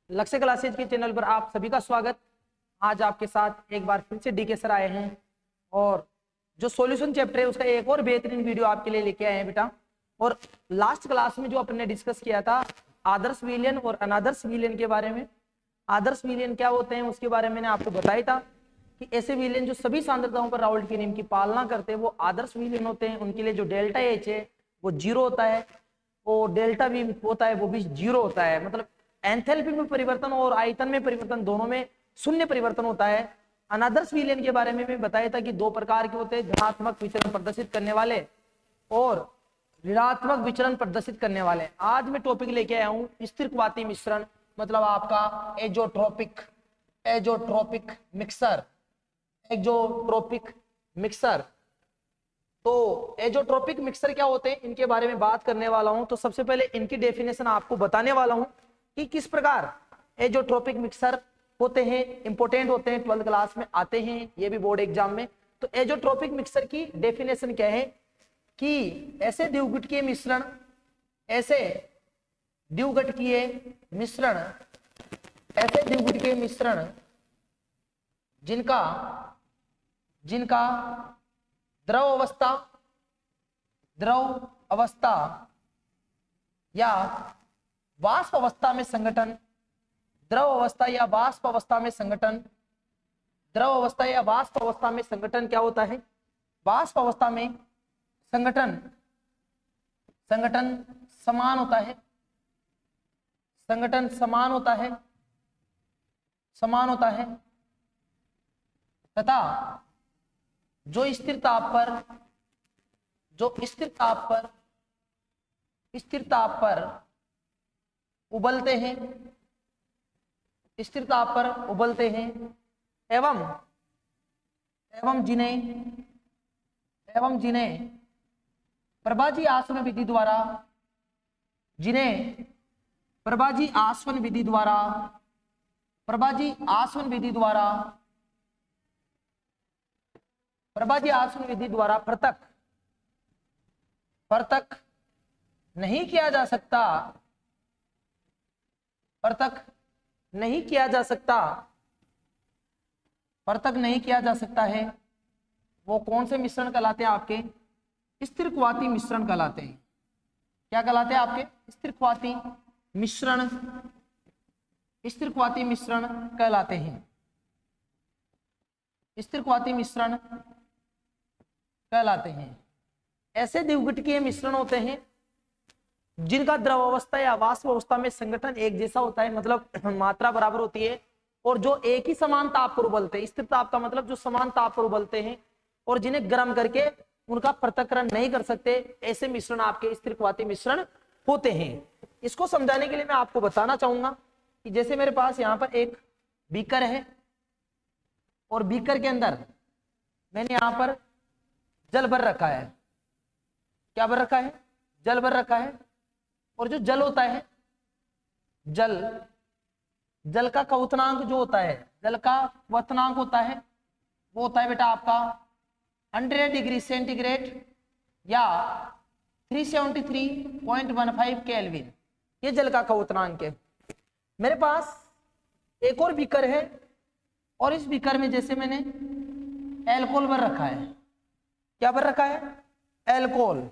लक्ष्य क्लासेज के चैनल पर आप सभी का स्वागत। आज आपके साथ एक बार फिर से डीके सर आए हैं और जो सॉल्यूशन चैप्टर है उसका एक और बेहतरीन वीडियो आपके लिए लेके आए हैं बेटा। और लास्ट क्लास में जो अपन ने डिस्कस किया था आदर्श विलियन और अनादर्श विलियन के बारे में, आदर्श विलियन क्या होते हैं उसके बारे में मैंने आपको बताया था कि ऐसे विलियन जो सभी सांद्रताओं पर राउल्ट के नियम की पालना करते हैं वो आदर्श विलियन होते हैं। उनके लिए जो डेल्टा एच है वो 0 होता है और डेल्टा वी होता है वो भी 0 होता है। मतलब एंथैल्पी में परिवर्तन और आयतन में परिवर्तन दोनों में शून्य परिवर्तन होता है। अनादर्श विलयन के बारे में मैं बताया था कि दो प्रकार के होते हैं, धनात्मक विचरण प्रदर्शित करने वाले और ऋणात्मक विचरण प्रदर्शित करने वाले। आज मैं टॉपिक लेके आया हूं स्थिरवाती मिश्रण, मतलब आपका एजोट्रोपिक मिक्सर। एजोट्रोपिक मिक्सर, तो एजोट्रोपिक मिक्सर क्या होते हैं इनके बारे में बात करने वाला हूं। तो सबसे पहले इनकी डेफिनेशन आपको बताने वाला हूं कि किस प्रकार एजोट्रोपिक मिक्सर होते हैं, इंपोर्टेंट होते हैं, 12th क्लास में आते हैं, ये भी बोर्ड एग्जाम में। तो एजोट्रोपिक मिक्सर की डेफिनेशन क्या है कि ऐसे द्विघटकीय मिश्रण, ऐसे द्विघटकीय मिश्रण, ऐसे द्विघटकीय मिश्रण जिनका द्रव अवस्था या वाष्प अवस्था में संगठन, द्रव अवस्था या वाष्प अवस्था में संगठन, द्रव अवस्था या वाष्प अवस्था में संगठन क्या होता है, वाष्प अवस्था में संगठन समान होता है, संगठन समान होता है तथा जो स्थिर ताप पर उबलते हैं एवं जिन्हें प्रभाजी आसवन विधि द्वारा पृथक नहीं किया जा सकता है, वो कौन से मिश्रण कहलाते हैं आपके, स्थिरवाती मिश्रण कहलाते हैं। क्या कहलाते हैं आपके, स्थिरवाती मिश्रण कहलाते हैं, स्थिरवाती मिश्रण कहलाते हैं। ऐसे द्विघटकीय मिश्रण होते हैं जिनका द्रव अवस्था या वाष्प अवस्था में संगठन एक जैसा होता है, मतलब मात्रा बराबर होती है, और जो एक ही समान ताप पर उबलते हैं। स्थिर ताप का मतलब जो समान ताप पर उबलते हैं और जिन्हें गर्म करके उनका पृथक्करण नहीं कर सकते, ऐसे मिश्रण आपके स्थिरवाती मिश्रण होते हैं। इसको समझाने के लिए मैं आपको बताना चाहूंगा कि जैसे मेरे पास यहाँ पर एक बीकर है और बीकर के अंदर मैंने यहाँ पर जल भर रखा है। क्या भर रखा है, जल भर रखा है। और जो जल होता है, जल का क्वथनांक जो होता है, जल का क्वथनांक होता है वो होता है बेटा आपका 100 डिग्री सेंटीग्रेड या 373.15 केल्विन, ये जल का क्वथनांक है। मेरे पास एक और बीकर है और इस बीकर में जैसे मैंने एल्कोहल भर रखा है। क्या भर रखा है, एल्कोहल।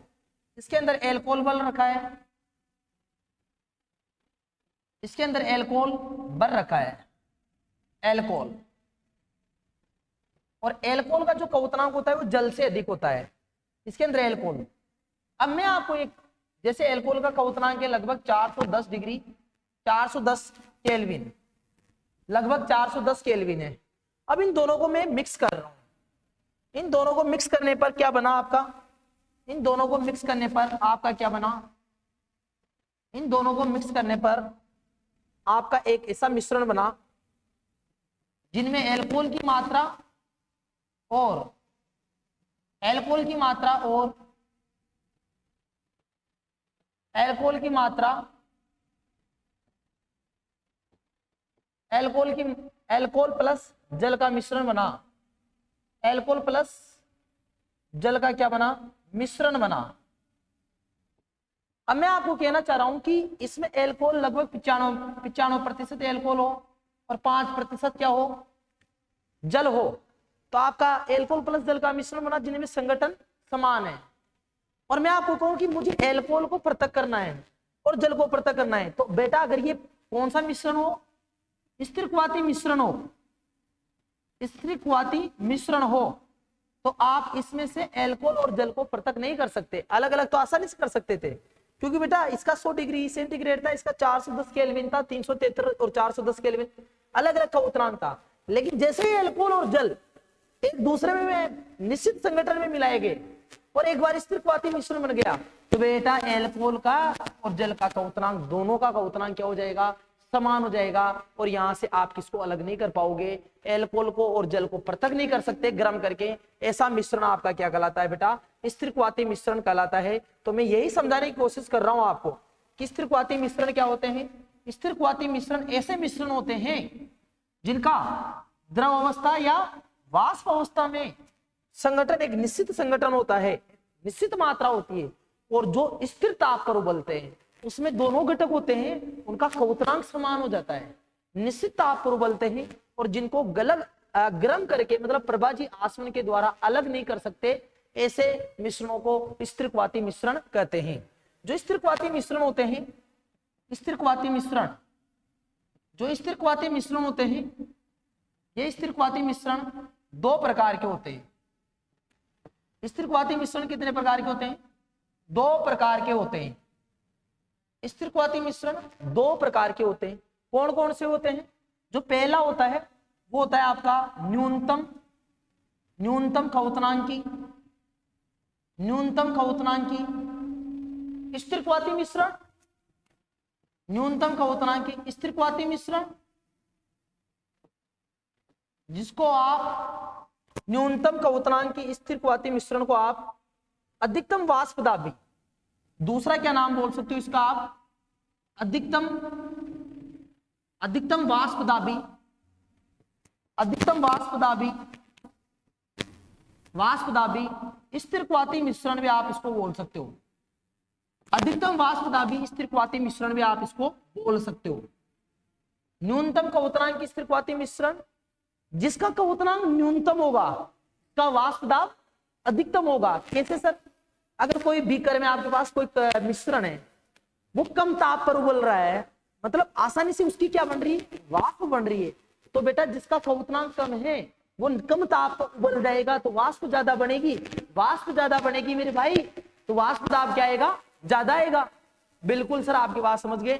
इसके अंदर एल्कोहल भर रखा है, इसके अंदर एल्कोहल भर रखा है, एल्कोहल। और एल्कोहल का जो क्वथनांक होता है वो जल से अधिक होता है, इसके अंदर एल्कोहल। अब मैं आपको एक, जैसे एल्कोहल का क्वथनांक है लगभग 410 केल्विन, लगभग 410 केल्विन है। अब इन दोनों को मैं मिक्स कर रहा हूं। इन दोनों को मिक्स करने पर क्या बना आपका, इन दोनों को मिक्स करने पर आपका क्या बना, इन दोनों को मिक्स करने पर आपका एक ऐसा मिश्रण बना जिनमें एल्कोहल की मात्रा और एल्कोहल की एल्कोहल प्लस जल का मिश्रण बना, एल्कोहल प्लस जल का क्या बना, मिश्रण बना। अब मैं आपको कहना चाह रहा हूं कि इसमें एल्कोहल लगभग 95% एल्कोहल हो और 5% क्या हो, जल हो, तो आपका एल्कोहल प्लस जल का मिश्रण बना जिनमें संगठन समान है। और मैं आपको कहूं कि मुझे एल्कोहल को पृथक करना है और जल को पृथक करना है, तो बेटा अगर ये कौन सा मिश्रण हो, स्थिरक्वाती मिश्रण हो, स्थिरक्वाती मिश्रण हो, तो आप इसमें से एल्कोहल और जल को पृथक नहीं कर सकते। अलग अलग तो आसानी से कर सकते थे, क्योंकि बेटा इसका 100 डिग्री सेंटीग्रेड था, इसका 410 केल्विन था, 373 और 410 केल्विन अलग अलग का उतरांक था। लेकिन जैसे ही एल्कोहल और जल एक दूसरे में निश्चित संगठन में मिलाए गए और एक बार स्थिरक्वाती मिश्रण बन गया, तो बेटा एल्कोहल का और जल का उतरांक दोनों का उतरांक क्या हो जाएगा, समान हो जाएगा। और यहां से आप किसको अलग नहीं कर पाओगे, एल्कोहल को और जल को पृथक नहीं कर सकते गर्म करके। ऐसा मिश्रण आपका क्या कहलाता है बेटा, स्थिरक्वाती मिश्रण कहलाता है। तो मैं यही समझाने की कोशिश कर रहा हूं आपको कि स्थिरक्वाती मिश्रण क्या होते हैं। स्थिरक्वाती मिश्रण ऐसे मिश्रण होते हैं जिनका द्रव अवस्था या वाष्प अवस्था में संगठन एक निश्चित संगठन होता है, निश्चित मात्रा होती है, और जो स्थिर ताप पर उबलते हैं उसमें दोनों घटक होते हैं, उनका क्वथनांक समान हो जाता है। निश्चित ताप पर उबलते हैं और जिनको गर्म करके मतलब प्रभाजी आसवन के द्वारा अलग नहीं कर सकते, ऐसे मिश्रणों को स्थिरक्वाती मिश्रण कहते हैं। जो स्थिरक्वाती मिश्रण होते हैं, स्थिरक्वाती मिश्रण, जो स्थिरक्वाती मिश्रण होते हैं, ये स्थिरक्वाती मिश्रण दो प्रकार के होते हैं। स्थिरक्वाती मिश्रण कितने प्रकार के होते हैं, दो प्रकार के होते हैं। स्थिरक्वाती मिश्रण दो प्रकार के होते हैं। कौन कौन से होते हैं, जो पहला होता है वो होता है आपका न्यूनतम क्वथनांकी, न्यूनतम क्वथनांकी स्थिरक्वाती मिश्रण, न्यूनतम क्वथनांकी स्थिरक्वाती मिश्रण, जिसको आप न्यूनतम क्वथनांकी स्थिरक्वाती मिश्रण को आप अधिकतम वाष्पदाबी, दूसरा क्या नाम बोल सकते हो इसका आप, अधिकतम वाष्पदाबी, अधिकतम वाष्पदाबी स्थिरक्वाती मिश्रण भी आप इसको बोल सकते हो। अधिकतम वाष्पदाबी स्थिरक्वाती मिश्रण भी आप इसको बोल सकते हो। न्यूनतम क्वथनांक स्थिरक्वाती मिश्रण, जिसका क्वथनांक न्यूनतम होगा, का वाष्पदाब अधिकतम होगा। कैसे सर, अगर कोई बीकर में आपके पास कोई मिश्रण है, वो कम ताप पर उबल रहा है, मतलब आसानी से उसकी क्या बन रही है, वाष्प बन रही है, तो बेटा जिसका क्वथनांक कम है वो कम ताप पर उबल जाएगा, तो वाष्प ज्यादा बनेगी। वाष्प ज्यादा बनेगी मेरे भाई, तो वाष्प दाब क्या आएगा, ज्यादा आएगा। बिल्कुल सर, आपकी बात समझ गए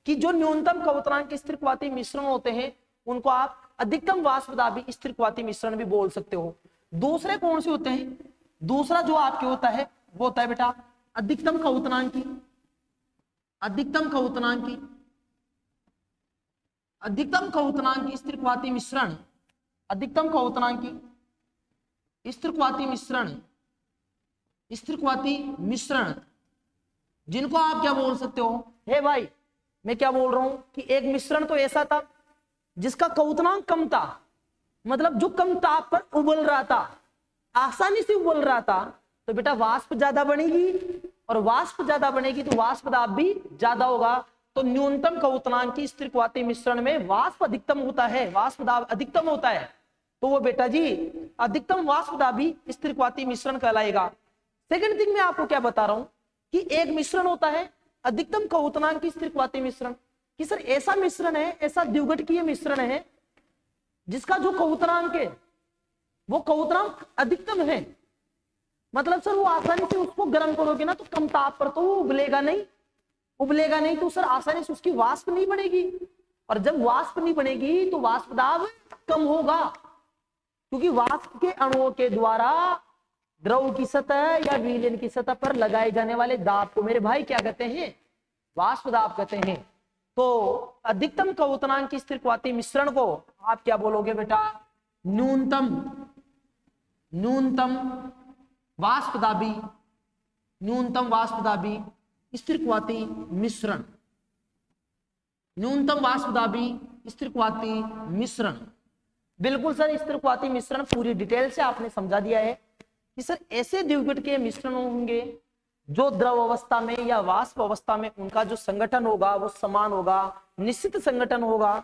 कि जो न्यूनतम क्वथनांक स्थिरक्वाती मिश्रण होते हैं उनको आप अधिकतम वाष्पदाबी स्थिरक्वाती मिश्रण भी बोल सकते हो। दूसरे कौन से होते हैं, दूसरा जो आपके होता है वो होता है बेटा अधिकतम क्वथनांकी, अधिकतम क्वथनांकी, अधिकतम क्वथनांकी स्थिरक्वाती मिश्रण, अधिकतम क्वथनांकी स्थिरक्वाती मिश्रण, स्थिरक्वाती मिश्रण, जिनको आप क्या बोल सकते हो, हे भाई मैं क्या बोल रहा हूं कि एक मिश्रण तो ऐसा था जिसका क्वथनांक कम था, मतलब जो कम ताप पर उबल रहा था, आसानी से उबल रहा था, तो बेटा वाष्प ज्यादा बनेगी, और वाष्प ज्यादा बनेगी तो वाष्प दाब भी ज्यादा होगा। तो न्यूनतम क्वथनांकी स्थिरक्वाती मिश्रण में वाष्प अधिकतम होता है, वाष्प दाब अधिकतम होता है, तो वो बेटा जी अधिकतम वाष्प दाबी स्थिरक्वाती मिश्रण कहलाएगा। सेकंड थिंग मैं आपको क्या बता रहा हूं कि एक मिश्रण होता है अधिकतम क्वथनांकी स्थिरक्वाती मिश्रण, कि सर ऐसा मिश्रण है, ऐसा द्विघटकीय मिश्रण है जिसका जो क्वथनांक है वो क्वथनांक अधिकतम है, मतलब सर वो आसानी से उसको गर्म करोगे ना तो कम ताप पर तो वो उबलेगा नहीं, तो सर आसानी से उसकी वाष्प नहीं बनेगी, और जब वाष्प नहीं बनेगी तो वाष्प दाब कम होगा, क्योंकि वाष्प के अणुओं के द्वारा द्रव की सतह या विलयन की सतह पर लगाए जाने वाले दाब को मेरे भाई क्या कहते हैं, वाष्प दाब कहते हैं। तो अधिकतम क्वथनांक की स्थिरक्वाती मिश्रण को आप क्या बोलोगे बेटा, न्यूनतम वाष्पदाबी, न्यूनतम वाष्पदाबी स्थिरक्वाती मिश्रण, न्यूनतम वाष्पदाबी स्थिरक्वाती मिश्रण। बिल्कुल सर, स्थिरक्वाती मिश्रण पूरी डिटेल से आपने समझा दिया है कि सर ऐसे द्विघट के मिश्रण होंगे जो द्रव अवस्था में या वाष्प अवस्था में उनका जो संगठन होगा वो समान होगा, निश्चित संगठन होगा,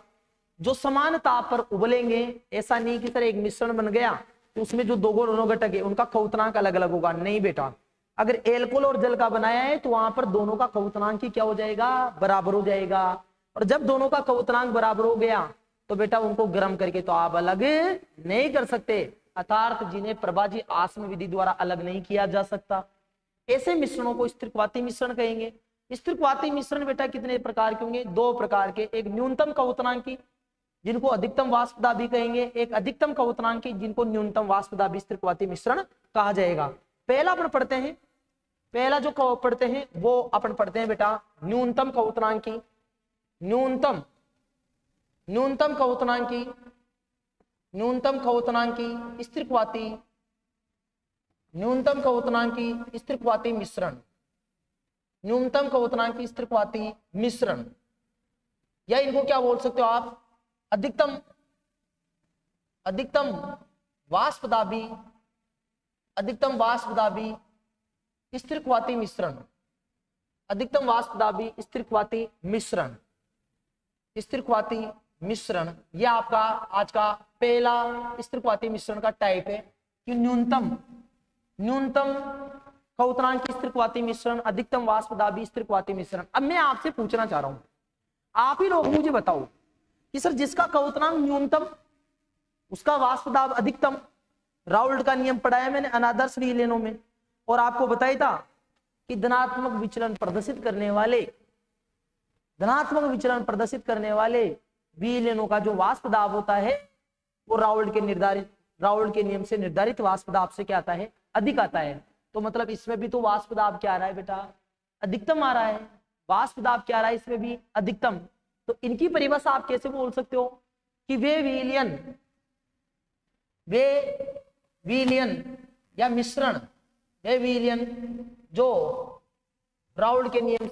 जो समान ताप पर उबलेंगे। ऐसा नहीं कि सर एक मिश्रण बन गया तो उसमें जो दोनों घटक है उनका क्वथनांक अलग अलग होगा, नहीं बेटा। अगर एल्कोहल और जल का बनाया है तो वहां पर दोनों का क्वथनांक ही क्या हो जाएगा, बराबर हो जाएगा। और जब दोनों का क्वथनांक बराबर हो गया तो बेटा उनको गर्म करके तो आप अलग नहीं कर सकते, अर्थात जिन्हें प्रभाजी आसवन विधि द्वारा अलग नहीं किया जा सकता। ऐसे मिश्रणों को स्थिरक्वाती मिश्रण कहेंगे। स्थिरक्वाती मिश्रण बेटा कितने प्रकार के होंगे, दो प्रकार के, एक न्यूनतम क्वथनांकी जिनको अधिकतम वाष्पदाबी कहेंगे, एक अधिकतम क्वथनांकी जिनको न्यूनतम वाष्पदाबी स्थिरक्वाती मिश्रण कहा जाएगा। पहला अपन पढ़ते हैं, पहला जो पढ़ते हैं वो अपन पढ़ते हैं बेटा न्यूनतम क्वथनांकी। न्यूनतम क्वथनांकी, न्यूनतम क्वथनांकी स्थिरक्वाती, न्यूनतम क्वथनांकी स्थिरक्वाती मिश्रण, न्यूनतम क्वथनांकी स्थिरक्वाती मिश्रण, या इनको क्या बोल सकते हो आप, अधिकतम वाष्पदाबी, अधिकतम वाष्पदाबी स्थिरक्वाती मिश्रण, अधिकतम वाष्पदाबी स्थिरक्वाती मिश्रण, स्थिरक्वाती मिश्रण। यह आपका आज का पहला स्थिरक्वाती मिश्रण का टाइप है कि न्यूनतम क्वथनांकी स्थिरक्वाती मिश्रण, अधिकतम वाष्पदाबी स्थिरक्वाती मिश्रण। अब मैं आपसे पूछना चाह रहा हूं, आप ही लोग मुझे बताओ कि सर जिसका क्वथनांक न्यूनतम उसका वाष्पदाब अधिकतम, राउल्ट का नियम पढ़ाया मैंने अनादर्श विलयनों में, और आपको बताया था कि धनात्मक विचलन प्रदर्शित करने वाले विलयनों का जो वाष्पदाब होता है वो राउल्ट के नियम से निर्धारित वाष्पदाब से क्या आता है, अधिक आता है। तो मतलब इसमें भी तो वाष्पदाब क्या आ रहा है बेटा, अधिकतम आ रहा है। वाष्पदाब क्या आ रहा है इसमें भी, अधिकतम। तो इनकी परिभाषा आप कैसे बोल सकते हो कि वे विलयन या मिश्रण, वे विलयन जो राउल्ट के नियम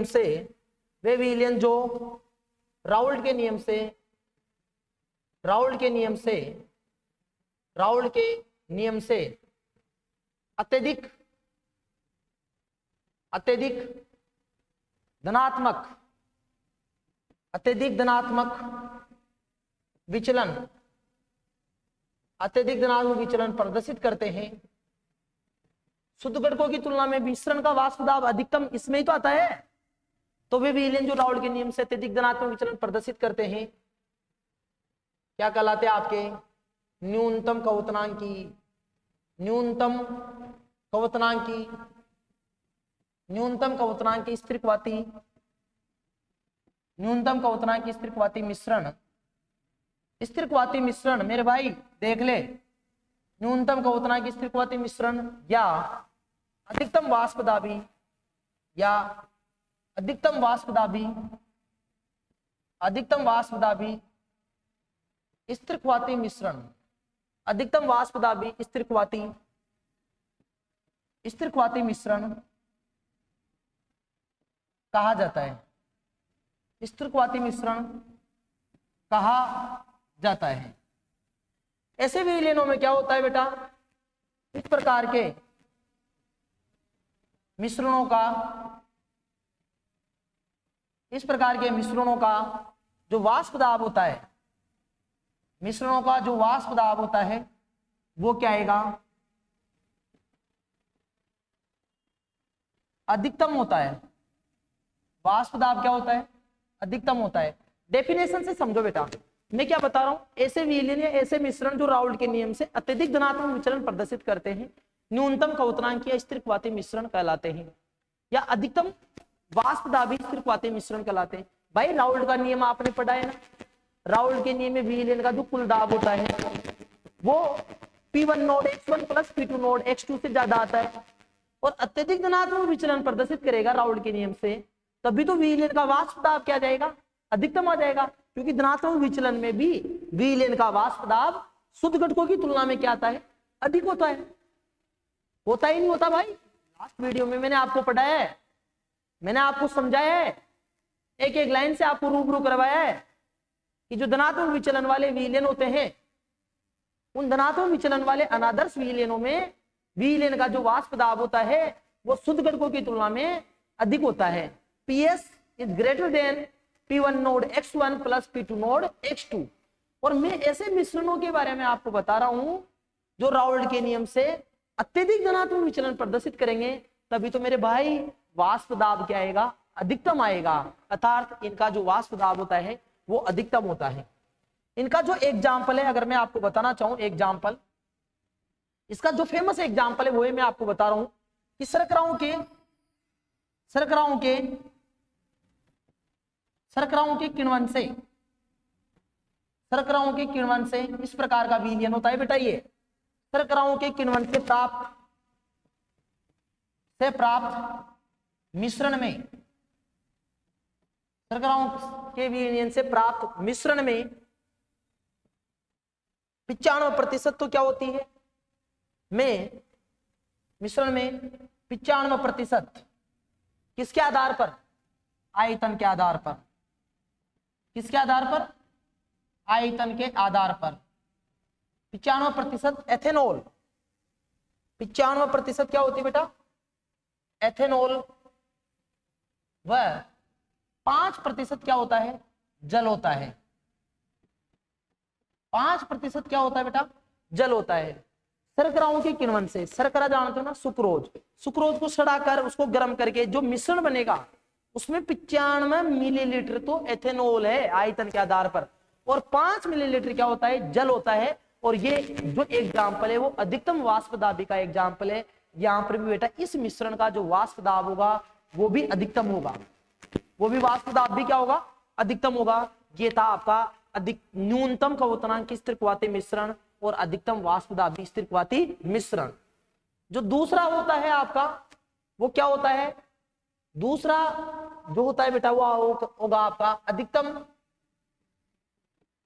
से, वे विलयन जो राउल्ट के नियम से अत्यधिक धनात्मक विचलन प्रदर्शित करते हैं। शुद्ध घटकों की तुलना में मिश्रण का वाष्पदाब अधिकतम इसमें ही तो आता है। तो वे विलयन जो राउल्ट के नियम से अत्यधिक धनात्मक विचलन प्रदर्शित करते हैं क्या कहलाते हैं आपके, न्यूनतम क्वथनांकी स्थिरक्वाती मिश्रण। स्थिरक्वाती मिश्रण मेरे भाई देख ले, न्यूनतम क्वथनांकी स्थिरक्वाती मिश्रण या अधिकतम वाष्पदाबी स्थिरक्वाती मिश्रण, अधिकतम वाष्पदाबी स्थिरक्वाती मिश्रण कहा जाता है, स्थिरक्वाती मिश्रण कहा जाता है। ऐसे विलयनों में क्या होता है बेटा, इस प्रकार के मिश्रणों का जो वाष्पदाब होता है, वो क्या आएगा, अधिकतम होता है। वाष्पदाब क्या होता है, अधिकतम होता है। डेफिनेशन से समझो बेटा, मैं क्या बता रहा हूं, ऐसे विलयन या ऐसे मिश्रण जो राउल्ट के नियम से अत्यधिक धनात्मक विचलन प्रदर्शित करते हैं न्यूनतम क्वथनांकी या स्थिरक्वाती मिश्रण कहलाते हैं, या अधिकतम वाष्पदाबी स्थिरक्वाती मिश्रण कहलाते हैं। भाई राउल्ट का नियम आपने पढ़ा है ना, राउल्ट के नियम में विलयन का जो कुल दाब होता है वो P1 node X1 plus P2 node X2 से ज्यादा आता है, और अत्यधिक धनात्मक विचलन प्रदर्शित करेगा राउल्ट के नियम से, तभी तो विलयन का वाष्पदाब क्या जाएगा, अधिकतम आ जाएगा। क्योंकि धनात्मक विचलन में भी विलयन का वाष्पदाब शुद्ध घटकों की तुलना में क्या आता है, अधिक होता है। होता ही नहीं होता भाई, लास्ट वीडियो में मैंने आपको पढ़ाया है, मैंने आपको समझाया है, एक एक लाइन से आपको रूबरू करवाया है कि जो धनात्मक विचलन वाले विलयन होते हैं उन धनात्मक विचलन वाले अनादर्श विलयनों में विलयन का जो वाष्प दाब होता है वो शुद्ध घटकों की तुलना में अधिक होता है। PS is greater than P1 node X1 plus P2 node X2। और मैं ऐसे मिश्रणों के बारे में आपको बता रहा हूं जो राउल्ट के नियम से अत्यधिक धनात्मक विचलन प्रदर्शित करेंगे, तभी तो मेरे भाई वाष्प दाब क्या आएगा, अधिकतम आएगा। अर्थात इनका जो वाष्प दाब होता है वो अधिकतम होता है। इनका जो एग्जाम्पल है, अगर मैं आपको बताना चाहूं एग्जाम्पल, इसका जो फेमस एग्जाम्पल है वो मैं आपको बता रहा हूं कि शर्कराओं के किण्वन से इस प्रकार का विलयन होता है बेटा। ये शर्कराओं के किण्वन से प्राप्त मिश्रण में, शर्कराओं के विलयन से प्राप्त मिश्रण में 95% तो क्या होती है, में मिश्रण में 95% किसके आधार पर, आयतन के आधार पर। किसके आधार पर, आयतन के आधार पर 95% एथेनॉल। 95% क्या होती है बेटा, एथेनॉल। व 5% क्या होता है, जल होता है। 5% क्या होता है बेटा, जल होता है। शर्कराओं के किण्वन से, शर्करा जानते हो ना, सुक्रोज को सड़ाकर उसको गर्म करके जो मिश्रण बनेगा उसमें 95 मिलीलीटर तो एथेनॉल है आयतन के आधार पर, और 5 मिलीलीटर क्या होता है, जल होता है। और ये जो एग्जाम्पल है वो अधिकतम वाष्प दाबी का एग्जाम्पल है। यहाँ पर भी बेटा इस मिश्रण का जो वाष्प दाब होगा वो भी अधिकतम होगा, वो भी वाष्प दाब भी क्या होगा, अधिकतम होगा। ये था आपका न्यूनतम क्वथनांक स्थिरक्वाती मिश्रण और अधिकतम वाष्प दाबी स्थिरक्वाती मिश्रण। जो दूसरा होता है आपका वो क्या होता है, दूसरा जो होता है बेटा वो होगा आपका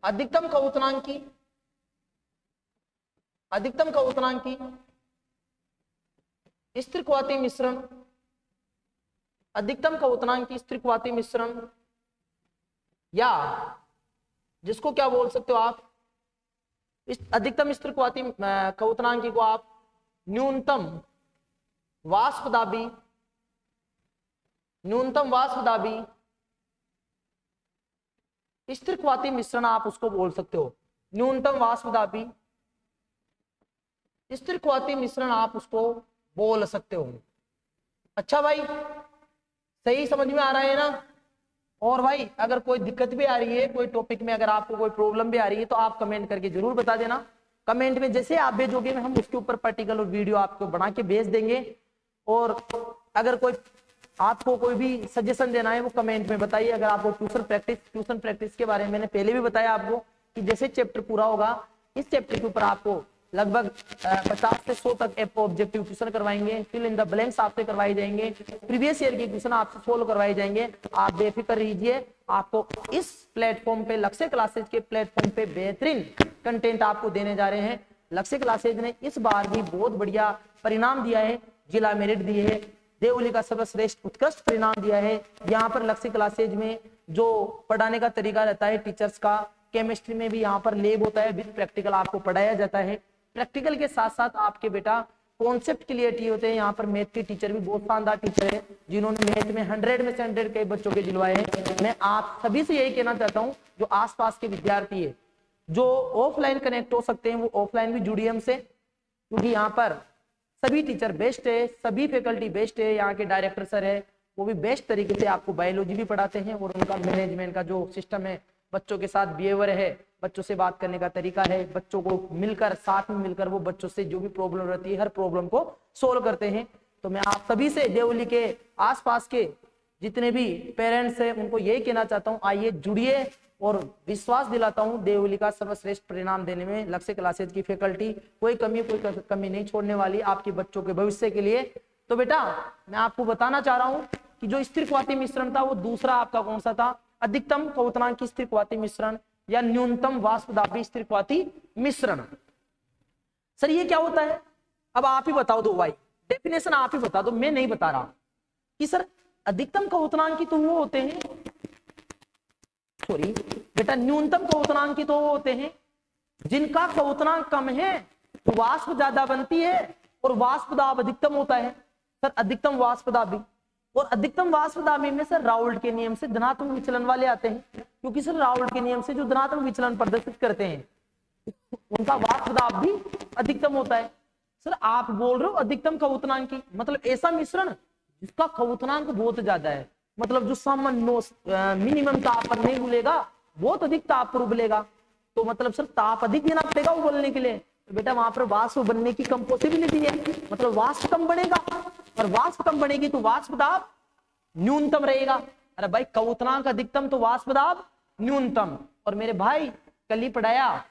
अधिकतम क्वथनांकी स्थिरक्वाती मिश्रण, अधिकतम क्वथनांकी स्थिरक्वाती मिश्रण, या जिसको क्या बोल सकते हो आप, इस अधिकतम स्थिरक्वाती क्वथनांकी को आप न्यूनतम वाष्प दाबी स्थिरक्वाती मिश्रण आप उसको बोल सकते हो। न्यूनतम वाष्प दाबी स्थिरक्वाती मिश्रण आप उसको बोल सकते हो। अच्छा भाई, सही समझ में आ रहा है ना। और भाई अगर कोई दिक्कत भी आ रही है, कोई टॉपिक में अगर आपको कोई प्रॉब्लम भी आ रही है तो आप कमेंट करके जरूर बता देना। कमेंट में जैसे आप भेजोगे हम उसके ऊपर पर्टिकुलर वीडियो आपको बना के भेज देंगे। और अगर कोई आपको कोई भी सजेशन देना है वो कमेंट में बताइए। अगर आपको ट्यूशन प्रैक्टिस के बारे में मैंने पहले भी बताया आपको कि जैसे चैप्टर पूरा होगा इस चैप्टर के ऊपर आपको लगभग 50 से 100 तक ऑब्जेक्टिव क्वेश्चन करवाएंगे, फिल इन द ब्लैंक्स आपसे करवाए जाएंगे, प्रीवियस ईयर के क्वेश्चन आपसे सोल्व करवाए जाएंगे। आप बेफिक्र रहिए, आपको इस प्लेटफॉर्म पे, लक्ष्य क्लासेज के प्लेटफॉर्म पे बेहतरीन कंटेंट आपको देने जा रहे हैं। लक्ष्य क्लासेज ने इस बार भी बहुत बढ़िया परिणाम दिया है, जिला मेरिट दिए है, देवली का सर्वश्रेष्ठ उत्कृष्ट परिणाम दिया है। यहाँ पर लक्ष्य क्लासेज में जो पढ़ाने का तरीका रहता है टीचर्स का, केमिस्ट्री में भी यहाँ पर लैब होता है, विद प्रैक्टिकल आपको पढ़ाया जाता है। प्रैक्टिकल के साथ साथ आपके बेटा कॉन्सेप्ट क्लियरिटी होते हैं। यहाँ पर मैथ के टीचर भी बहुत शानदार टीचर है जिन्होंने मैथ में 100 में से 100 कई बच्चों के दिलवाए हैं। मैं आप सभी से यही कहना चाहता हूँ, जो आसपास के विद्यार्थी है जो ऑफलाइन कनेक्ट हो सकते हैं वो ऑफलाइन भी जुड़िए हमसे, क्योंकि यहाँ पर सभी टीचर बेस्ट है, सभी फैकल्टी बेस्ट है। यहाँ के डायरेक्टर सर है वो भी बेस्ट तरीके से आपको बायोलॉजी भी पढ़ाते हैं, और उनका मैनेजमेंट का जो सिस्टम है, बच्चों के साथ बिहेवियर है, बच्चों से बात करने का तरीका है, बच्चों को मिलकर साथ में मिलकर वो बच्चों से जो भी प्रॉब्लम रहती है हर प्रॉब्लम को सोल्व करते हैं। तो मैं आप सभी से देवली के आसपास के जितने भी पेरेंट्स हैं उनको यही कहना चाहता हूँ, आइए जुड़िए, और विश्वास दिलाता हूँ देवली का सर्वश्रेष्ठ परिणाम देने में लक्ष्य क्लासेज की फैकल्टी कोई कमी नहीं छोड़ने वाली आपके बच्चों के भविष्य के लिए। तो बेटा मैं आपको बताना चाह रहा हूँ कि जो स्थिरक्वाती मिश्रण था वो दूसरा आपका कौन सा था, अधिकतम क्वथनांक स्थिरक्वाती मिश्रण या न्यूनतम वाष्पदाबी स्थिरक्वाती मिश्रण। सर ये क्या होता है, अब आप ही बताओ दो भाई, डेफिनेशन आप ही बता दो, मैं नहीं बता रहा कि सर अधिकतम क्वथनांक तो वो होते हैं, सॉरी बेटा न्यूनतम क्वथनांक तो वो होते हैं जिनका क्वथनांक कम है तो वाष्प ज्यादा बनती है, और वाष्प दाब अधिकतम होता है सर अधिकतम वाष्प दाबी। और अधिकतम वाष्प दाबी में सर राउल्ट के नियम से धनात्मक विचलन वाले आते हैं, क्योंकि सर राउल्ट के नियम से जो धनात्मक विचलन प्रदर्शित करते हैं उनका वाष्प दाब भी अधिकतम होता है। सर आप बोल रहे हो अधिकतम खवुतनांक की, मतलब ऐसा मिश्रण जिसका खवुतनांक बहुत ज्यादा है, मतलब जो सामान्य मिनिमम ताप पर नहीं उबलेगा, बहुत अधिक ताप पर उबलेगा, तो मतलब सर ताप अधिक देना पड़ेगा उबलने के लिए। तो बेटा वहां पर वाष्प बनने की कम पॉसिबिलिटी है, मतलब वाष्प कम बनेगा, और वाष्प कम बनेगी तो वाष्प दाब न्यूनतम रहेगा। अरे भाई खवुतनांक अधिकतम तो वाष्प दाब न्यूनतम। और मेरे भाई कल ही पढ़ाया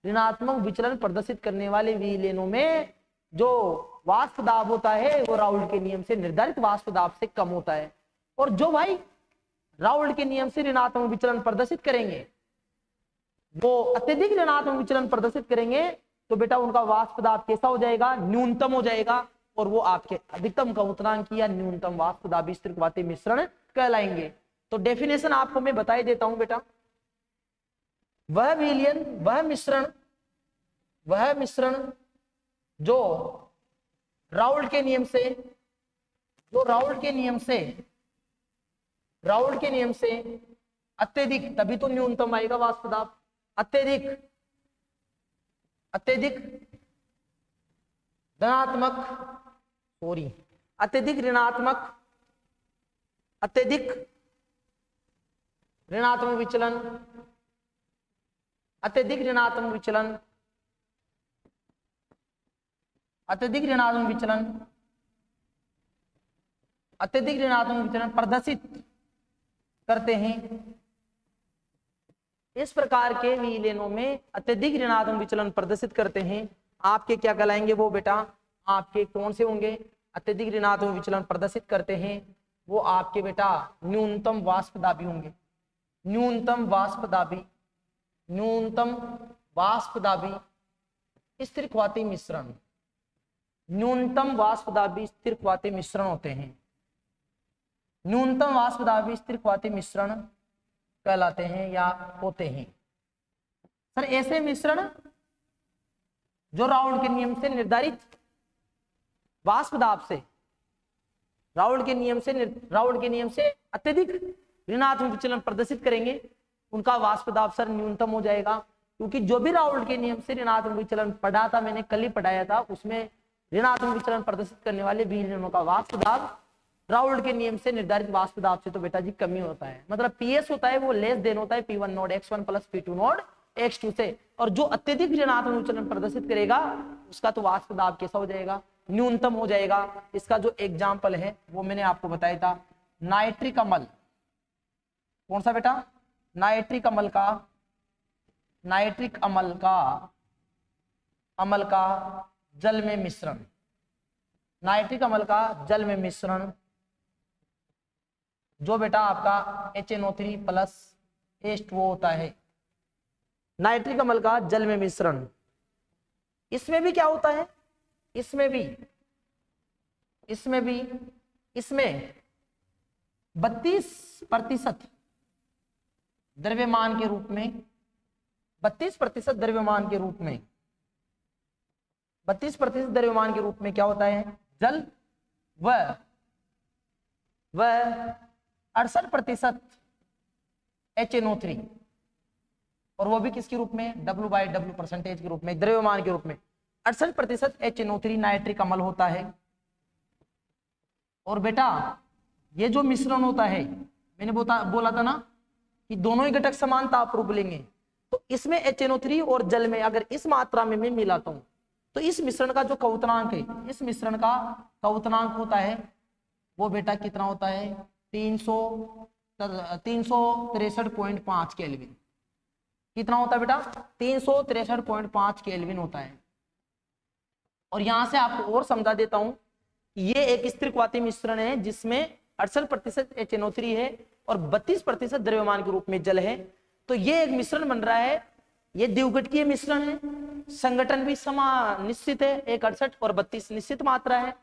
ऋणात्मक विचलन प्रदर्शित करने वाले विलेनों में जो वाष्प दाब होता है वो राउल्ट के नियम से निर्धारित वाष्प दाब से कम होता है, और जो भाई राउल्ट के नियम से ऋणात्मक विचलन प्रदर्शित करेंगे वो अत्यधिक ऋणात्मक विचलन प्रदर्शित करेंगे, तो बेटा उनका वाष्प दाब कैसा हो जाएगा, न्यूनतम हो जाएगा, और वो आपके अधिकतम खवुतनांक या न्यूनतम वाष्प दाबी स्थिरवाती मिश्रण कहलाएंगे। तो डेफिनेशन आपको मैं बता ही देता हूं बेटा। वह विलयन वह मिश्रण जो राउल्ट के नियम से अत्यधिक, तभी तो न्यूनतम आएगा वाष्प दाब, अत्यधिक ऋणात्मक विचलन प्रदर्शित करते हैं। इस प्रकार के विलेनों में अत्यधिक ऋणात्मक विचलन प्रदर्शित करते हैं, आपके क्या कहलाएंगे वो बेटा, आपके कौन से होंगे, अत्यधिक ऋणात्मक विचलन प्रदर्शित करते हैं वो आपके बेटा न्यूनतम वाष्प दाबी होंगे। न्यूनतम वाष्प दाबी स्थिर ख्वाती मिश्रण, न्यूनतम वाष्प दाबी स्थिर ख्वाती मिश्रण होते हैं, न्यूनतम वाष्प दाबी स्थिर ख्वाती मिश्रण कहलाते हैं या होते हैं। सर ऐसे मिश्रण जो राउल्ट के नियम से निर्धारित वाष्प दाब से, राउल्ट के नियम से अत्यधिक ऋणात्मक विचलन प्रदर्शित करेंगे, उनका वाष्प दाब सर न्यूनतम हो जाएगा, क्योंकि जो भी राउल्ट के नियम से ऋणात्मक विचलन पढ़ा था, मैंने कल ही पढ़ाया था, उसमें ऋणात्मक विचलन प्रदर्शित करने वाले विलेनों का वाष्प दाब राउल्ट के नियम से निर्धारित वाष्प दाब से तो बेटा जी कमी होता है, मतलब पीएस होता है वो लेस देन होता है P1 node x1 plus P2 node x2 से, और जो अत्यधिक ऋणात्मक विचलन प्रदर्शित करेगा उसका तो वाष्प दाब कैसा हो जाएगा, न्यूनतम हो जाएगा। इसका जो एग्जाम्पल है वो मैंने आपको बताया था, नाइट्रिक अम्ल, कौन सा बेटा, नाइट्रिक अम्ल का जल में मिश्रण, नाइट्रिक अम्ल का जल में मिश्रण जो बेटा आपका HNO3 प्लस H2O होता है, नाइट्रिक अम्ल का जल में मिश्रण, इसमें भी क्या होता है, इसमें 32% द्रव्यमान के रूप में, 32% द्रव्यमान के रूप में, 32% द्रव्यमान के रूप में क्या होता है जल, वह 68% HNO3, और वो भी किसके रूप में, W/W परसेंटेज के रूप में, द्रव्यमान के रूप में 68% HNO3 नाइट्रिक अम्ल होता है। और बेटा ये जो मिश्रण होता है, मैंने बोला था ना कि दोनों ही घटक समान ताप पर उबलेंगे, तो इसमें HNO3 और जल में अगर इस मात्रा में मैं मिलाता हूं तो इस मिश्रण का जो क्वथनांक है, इस मिश्रण का क्वथनांक होता है वो बेटा कितना होता है, 363.5 केल्विन। कितना होता है बेटा, 363.5 केल्विन होता है। और यहां से आपको और समझा देता हूं, ये एक स्थिर ख्वाती मिश्रण है जिसमें 68% HNO3 है और 32% द्रव्यमान के रूप में जल है। तो ये एक मिश्रण बन रहा है, ये द्विघटकीय मिश्रण है, संगठन भी समान निश्चित है, एक 68 और 32 निश्चित मात्रा है।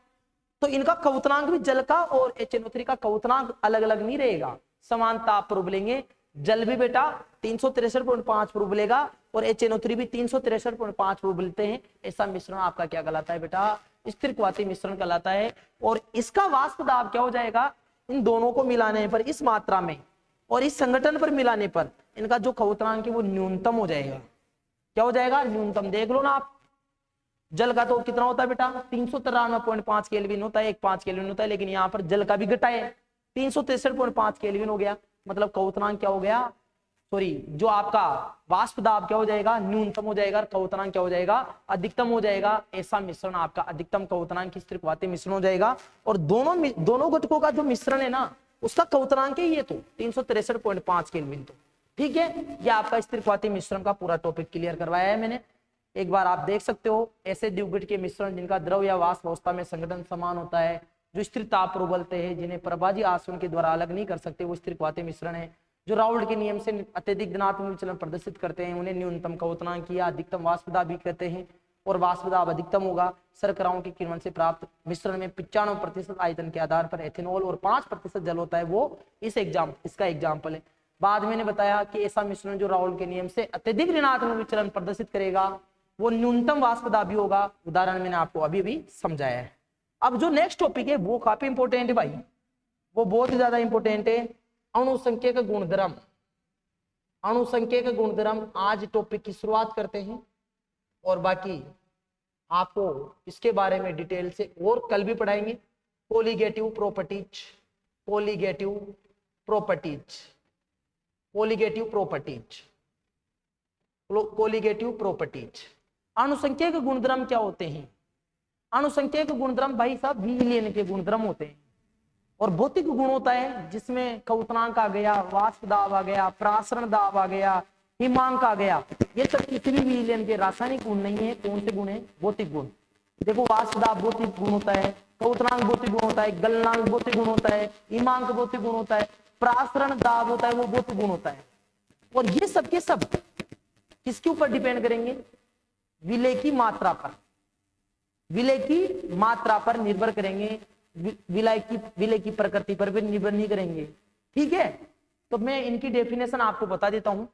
तो इनका क्वथनांक भी जल का और HNO3 का क्वथनांक अलग अलग नहीं रहेगा, समान ताप पर उबलेंगे। जल भी बेटा 363.5 पर उबलेगा और HNO3 भी 363.5 पर उबलते हैं। ऐसा मिश्रण आपका क्या कहलाता है बेटा, स्थिरक्वाती मिश्रण कहलाता है। और इसका वाष्प दाब क्या हो जाएगा, इन दोनों को मिलाने पर, इस मात्रा में और इस संगठन पर मिलाने पर इनका जो क्वथनांक है वो न्यूनतम हो जाएगा। क्या हो जाएगा, न्यूनतम। देख लो ना आप, जल का तो कितना होता है बेटा, 393.5 केल्विन होता है, 5 केल्विन होता है, लेकिन यहाँ पर जल का भी घटा है, 363.5 केल्विन हो गया। मतलब क्वथनांक क्या हो गया, सॉरी, जो आपका वाष्प दाब क्या हो जाएगा, न्यूनतम हो जाएगा, क्वथनांक क्या हो जाएगा, अधिकतम हो जाएगा। ऐसा मिश्रण आपका अधिकतम क्वथनांक की स्थिरक्वाती मिश्रण हो जाएगा। और दोनों घटकों का जो मिश्रण है ना, उसका क्वथनांक है ये तो 363.5 केल्विन। तो ठीक है, ये आपका स्थिरक्वाती मिश्रण का पूरा टॉपिक क्लियर करवाया है मैंने, एक बार आप देख सकते हो। ऐसे द्विघट के मिश्रण जिनका द्रव या वाष्प अवस्था में संगठन समान होता है, जो स्थिर ताप पर उबलते हैं, जिन्हें प्रभाजी आसवन के द्वारा अलग नहीं कर सकते, वो स्थिरक्वाती मिश्रण है। जो राउल्ट के नियम से अत्यधिक धनात्मक विचलन प्रदर्शित करते हैं, उन्हें न्यूनतम क्वथनांक या अधिकतम वाष्प दाब भी कहते हैं। और वाष्प दाब अधिकतम होगा शर्कराओं के किण्वन से प्राप्त मिश्रण में 95% आयतन के आधार पर एथेनॉल और 5% जल होता है, वो इसका एग्जाम्पल है। बाद में बताया कि ऐसा मिश्रण जो राउल्ट के नियम से अत्यधिक ऋणात्मक विचलन प्रदर्शित करेगा, वो न्यूनतम वाष्प दाबी होगा। उदाहरण मैंने आपको अभी भी समझाया है। अब जो नेक्स्ट टॉपिक है वो काफी इंपॉर्टेंट है भाई, वो बहुत ही ज्यादा इंपॉर्टेंट है, अणुसंख्यक गुणधर्म। अणुसंख्यक गुणधर्म आज टॉपिक की शुरुआत करते हैं, और बाकी आपको इसके बारे में डिटेल से और कल भी पढ़ाएंगे। Colligative properties, colligative properties, colligative properties, colligative properties. अणुसंख्यक गुणधर्म क्या होते हैं, अणुसंख्यक गुणधर्म भाई साहब विलयन के गुणधर्म होते हैं। और भौतिक गुण होता है जिसमें क्वथनांक आ गया, वाष्प दाब आ गया, प्रासरण दाब आ गया, हिमांक आ गया। ये सब किसी भी विलयन के रासायनिक गुण नहीं है। कौन से गुण है, भौतिक गुण। देखो वाष्प दाब भौतिक गुण होता है, क्वथनांक भौतिक गुण होता है, गलनांक भौतिक गुण होता है, हिमांक भौतिक गुण होता है, प्रासरण दाब होता है वो भौतिक गुण होता है। और ये सब के सब किसके ऊपर डिपेंड करेंगे, विलय की मात्रा पर, विलय की मात्रा पर निर्भर करेंगे, विलय की प्रकृति पर भी निर्भर नहीं करेंगे। ठीक है, तो मैं इनकी डेफिनेशन आपको बता देता हूं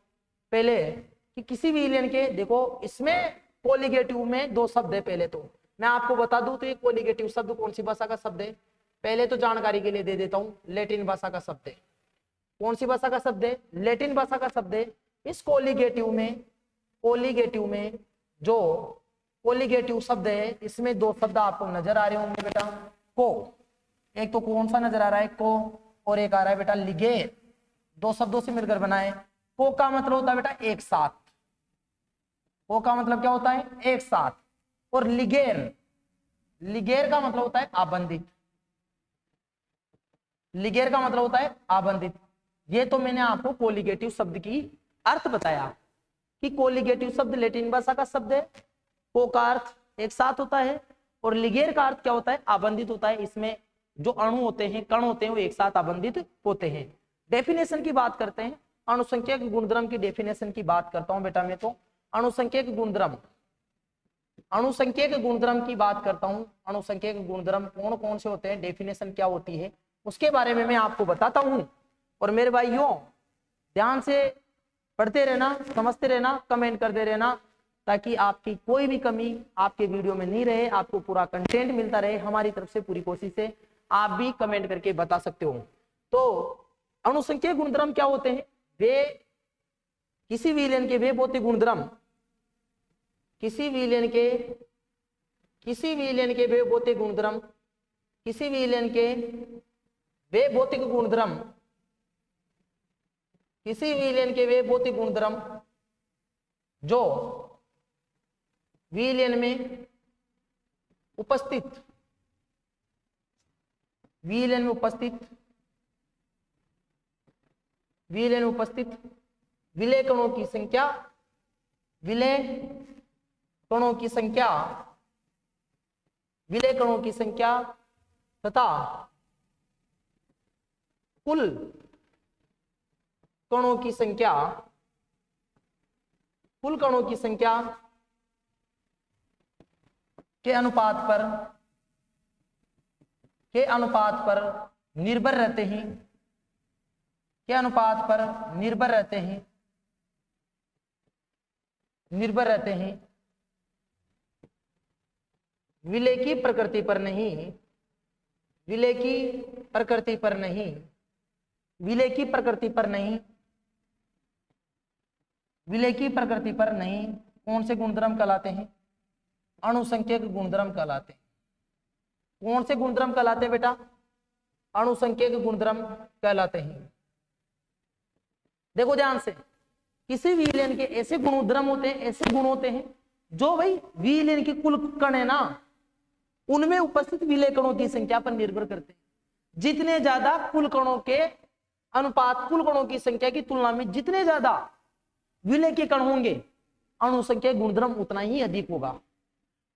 पहले कि किसी भी विलयन के, देखो इसमें कोलिगेटिव में दो शब्द है। पहले तो मैं आपको बता दूं तो ये कोलिगेटिव शब्द कौन सी भाषा का शब्द है, पहले तो जानकारी के लिए दे देता हूं, लैटिन भाषा का शब्द है। कौन सी भाषा का शब्द है, लैटिन भाषा का शब्द है। इस कोलिगेटिव में जो कोलिगेटिव शब्द है, इसमें दो शब्द आपको नजर आ रहे होंगे बेटा, को, एक तो कौन सा नजर आ रहा है, को, और एक आ रहा है बेटा लिगेर। दो शब्दों से मिलकर बना है। को का मतलब होता है बेटा एक साथ, को का मतलब क्या होता है, एक साथ। और लिगेर, लिगेर का मतलब होता है आबंधित, लिगेर का मतलब होता है आबंधित। ये तो मैंने आपको कोलिगेटिव शब्द की अर्थ बताया कि कोलिगेटिव शब्द लैटिन भाषा का शब्द है। को का अर्थ एक साथ होता है, और लिगेर का अर्थ क्या होता है, आबंधित होता है। इसमें जो अणु होते हैं, कण होते हैं, वो एक साथ आबंधित होते हैं। डेफिनेशन की बात करते हैं, अणुसंख्यक गुणधर्म की डेफिनेशन की बात करता हूं बेटा मैं। तो अणुसंख्यक गुणधर्म, अणुसंख्यक गुणधर्म की बात करता हूं। अणुसंख्यक गुणधर्म कौन कौन से होते हैं, डेफिनेशन क्या होती है, उसके बारे में मैं आपको बताता हूं। और मेरे भाइयों ध्यान से पढ़ते रहना, समझते रहना, कमेंट करते रहना, ताकि आपकी कोई भी कमी आपके वीडियो में नहीं रहे, आपको पूरा कंटेंट मिलता रहे। हमारी तरफ से पूरी कोशिश है, आप भी कमेंट करके बता सकते हो। तो अणुसंख्यक गुणधर्म क्या होते हैं, वे किसी विलयन के वे भौतिक गुणधर्म, किसी विलयन के वे भौतिक गुणधर्म, किसी विलयन के वे भौतिक गुणधर्म, किसी विलयन के वे भौतिक गुणधर्म जो विलयन में उपस्थित, विलयन में उपस्थित विलय कणों की संख्या, विलय कणों की संख्या, विलय कणों की संख्या तथा कुल कणों की संख्या, कुल कणों की संख्या के अनुपात पर निर्भर रहते हैं, के अनुपात पर निर्भर रहते हैं विलय की प्रकृति पर नहीं, विलय की प्रकृति पर नहीं, विलय की प्रकृति पर नहीं, विलय की प्रकृति पर नहीं कौन से गुणधर्म कहलाते हैं? अणुसंख्यक गुणधर्म कहलाते हैं। कौन से गुणधर्म कहलाते हैं बेटा? अणुसंख्यक गुणधर्म कहलाते हैं। देखो ध्यान से, किसी विलयन के ऐसे गुणधर्म होते हैं, ऐसे गुण होते हैं जो भाई विलयन के कुल कण है ना, उनमें उपस्थित विलय कणों की संख्या पर निर्भर करते हैं। जितने ज्यादा कुल कणों के अनुपात, कुल कणों की संख्या की तुलना में जितने ज्यादा विलय के कण होंगे, अणुसंख्यक गुणधर्म उतना ही अधिक होगा।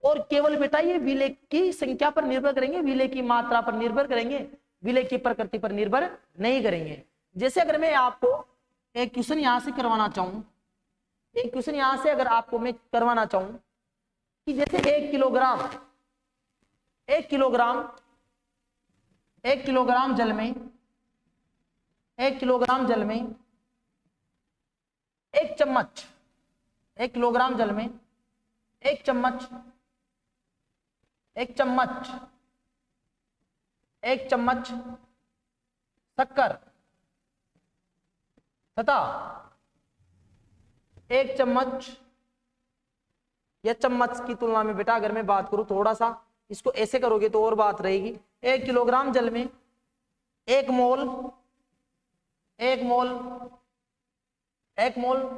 और केवल बेटा ये विलय की संख्या पर निर्भर करेंगे, विलय की मात्रा पर निर्भर करेंगे, विलय की प्रकृति पर निर्भर नहीं करेंगे। जैसे अगर मैं आपको एक क्वेश्चन यहां से करवाना चाहूं, एक क्वेश्चन यहां से अगर आपको मैं करवाना चाहूं कि जैसे 1 किलोग्राम जल में, 1 किलोग्राम जल में 1 चम्मच, 1 किलोग्राम जल में 1 चम्मच, 1 चम्मच, 1 चम्मच शक्कर तथा 1 चम्मच, या चम्मच की तुलना में बेटा अगर मैं बात करूं, थोड़ा सा इसको ऐसे करोगे तो और बात रहेगी। 1 किलोग्राम जल में 1 मोल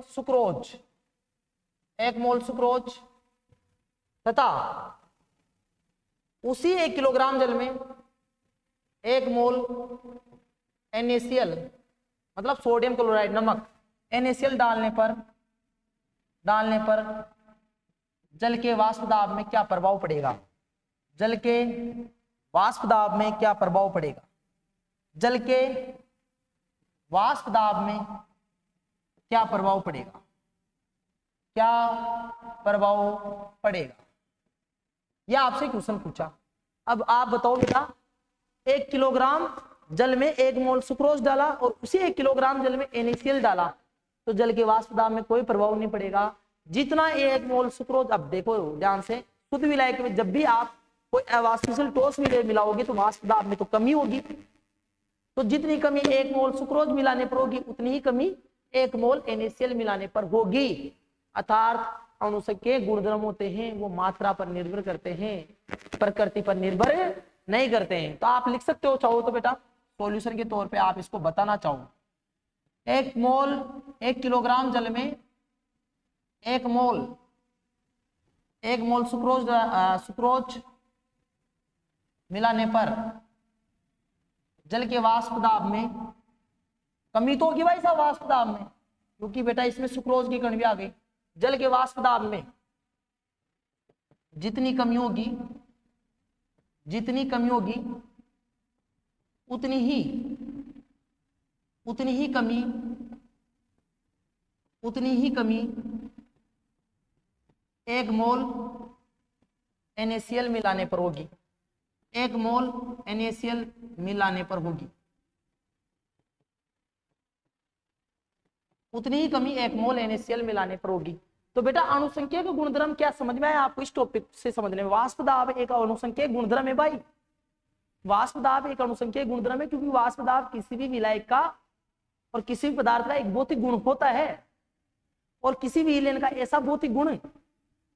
सुक्रोज, 1 मोल सुक्रोज तथा उसी 1 किलोग्राम जल में 1 मोल NaCl, मतलब सोडियम क्लोराइड, नमक, NaCl डालने पर जल के वाष्प दाब में क्या प्रभाव पड़ेगा? जल के वाष्प दाब में क्या प्रभाव पड़ेगा? जल के वाष्प दाब में क्या प्रभाव पड़ेगा? क्या प्रभाव पड़ेगा? यह आपसे क्वेश्चन पूछा। अब आप बताओ बेटा, 1 किलोग्राम जल में 1 मोल सुक्रोज डाला और उसी 1 किलोग्राम जल में NaCl डाला, तो जल के वाष्प दाब में कोई प्रभाव नहीं पड़ेगा। जितना 1 मोल सुक्रोज, अब देखो ध्यान से, शुद्ध विलायक में जब भी आप कोई अवाष्पशील ठोस विलय मिलाओगे तो वाष्प दाब में तो कमी होगी, तो जितनी कमी 1 मोल सुक्रोज मिलाने पर होगी उतनी ही कमी 1 मोल NaCl मिलाने पर होगी। अर्थात अणुसंख्यक गुणधर्म होते हैं वो मात्रा पर निर्भर करते हैं, प्रकृति पर निर्भर नहीं करते हैं। तो आप लिख सकते हो, चाहो तो बेटा सॉल्यूशन के तौर पे आप इसको बताना चाहो, 1 किलोग्राम जल में 1 मोल सुक्रोज मिलाने पर जल के वाष्प दाब में कमी तो होगी भाई साहब, वाष्प दाब में, क्योंकि बेटा इसमें सुक्रोज की कण भी आ गई। जल के वाष्प दाब में जितनी कमी होगी उतनी ही कमी 1 मोल NaCl मिलाने पर होगी, 1 मोल NaCl मिलाने पर होगी, उतनी ही कमी 1 मोल NaCl मिलाने पर होगी। तो बेटा अणुसंख्यक गुणधर्म क्या समझ में आया आपको? इस टॉपिक से समझने में, वाष्प दाब एक अणुसंख्यक गुणधर्म है भाई, वाष्प दाब एक अणुसंख्यक गुणधर्म है, क्योंकि वाष्प दाब किसी भी विलायक का और किसी भी पदार्थ का एक भौतिक गुण होता है, और किसी भी विलयन का ऐसा भौतिक गुण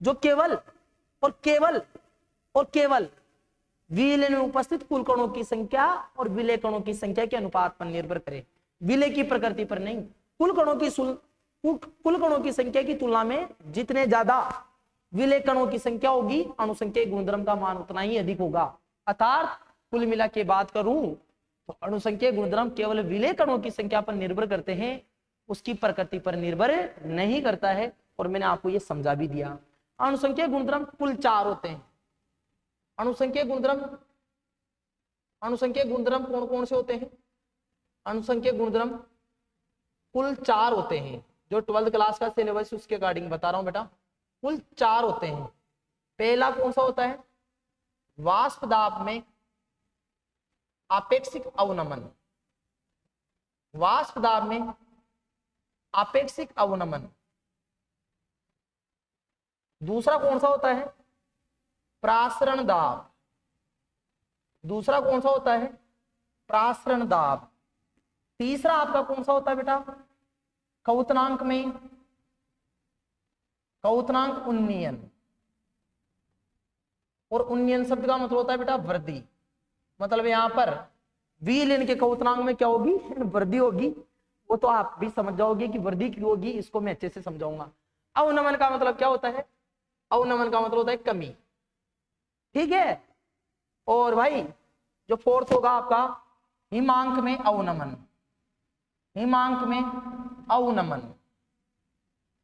जो केवल विलयन में उपस्थित कुल कणों की संख्या और विलय कणों की संख्या के अनुपात पर निर्भर करे, विलय की प्रकृति पर नहीं। कुल कणों की संख्या की तुलना में जितने ज्यादा विलय कणों की संख्या होगी, अणुसंख्यक गुणधर्म का मान उतना ही अधिक होगा। अर्थात कुल मिला के बात करूं तो अणुसंख्यक गुणधर्म केवल विलय कणों की संख्या पर निर्भर करते हैं, उसकी प्रकृति पर निर्भर नहीं करता है, और मैंने आपको ये समझा भी दिया। अणुसंख्यक गुणधर्म कुल 4 होते हैं। अणुसंख्यक गुणधर्म कौन कौन से होते हैं? अणुसंख्यक गुणधर्म कुल 4 होते हैं, जो 12th क्लास का सिलेबस उसके अकॉर्डिंग बता रहा हूं बेटा, कुल 4 होते हैं। पहला कौन सा होता है? वाष्प दाब में आपेक्षिक अवनमन, वाष्प दाब में आपेक्षिक अवनमन। दूसरा कौन सा होता है? प्रासरण दाब। दूसरा कौन सा होता है? प्रासरण दाब। तीसरा आपका कौन सा होता है बेटा? क्वथनांक में क्वथनांक उन्नयन। और उन्नयन शब्द का मतलब होता है बेटा वृद्धि। मतलब यहां पर विलीन के क्वथनांक में क्या होगी? वृद्धि होगी। वो तो आप भी समझ जाओगे कि वृद्धि क्यों होगी, इसको मैं अच्छे से समझाऊंगा। अवनमन का मतलब क्या होता है? अवनमन का मतलब होता है कमी। ठीक है। और भाई जो फोर्थ होगा आपका हिमांक में अवनमन। हिमांक में अवनमन।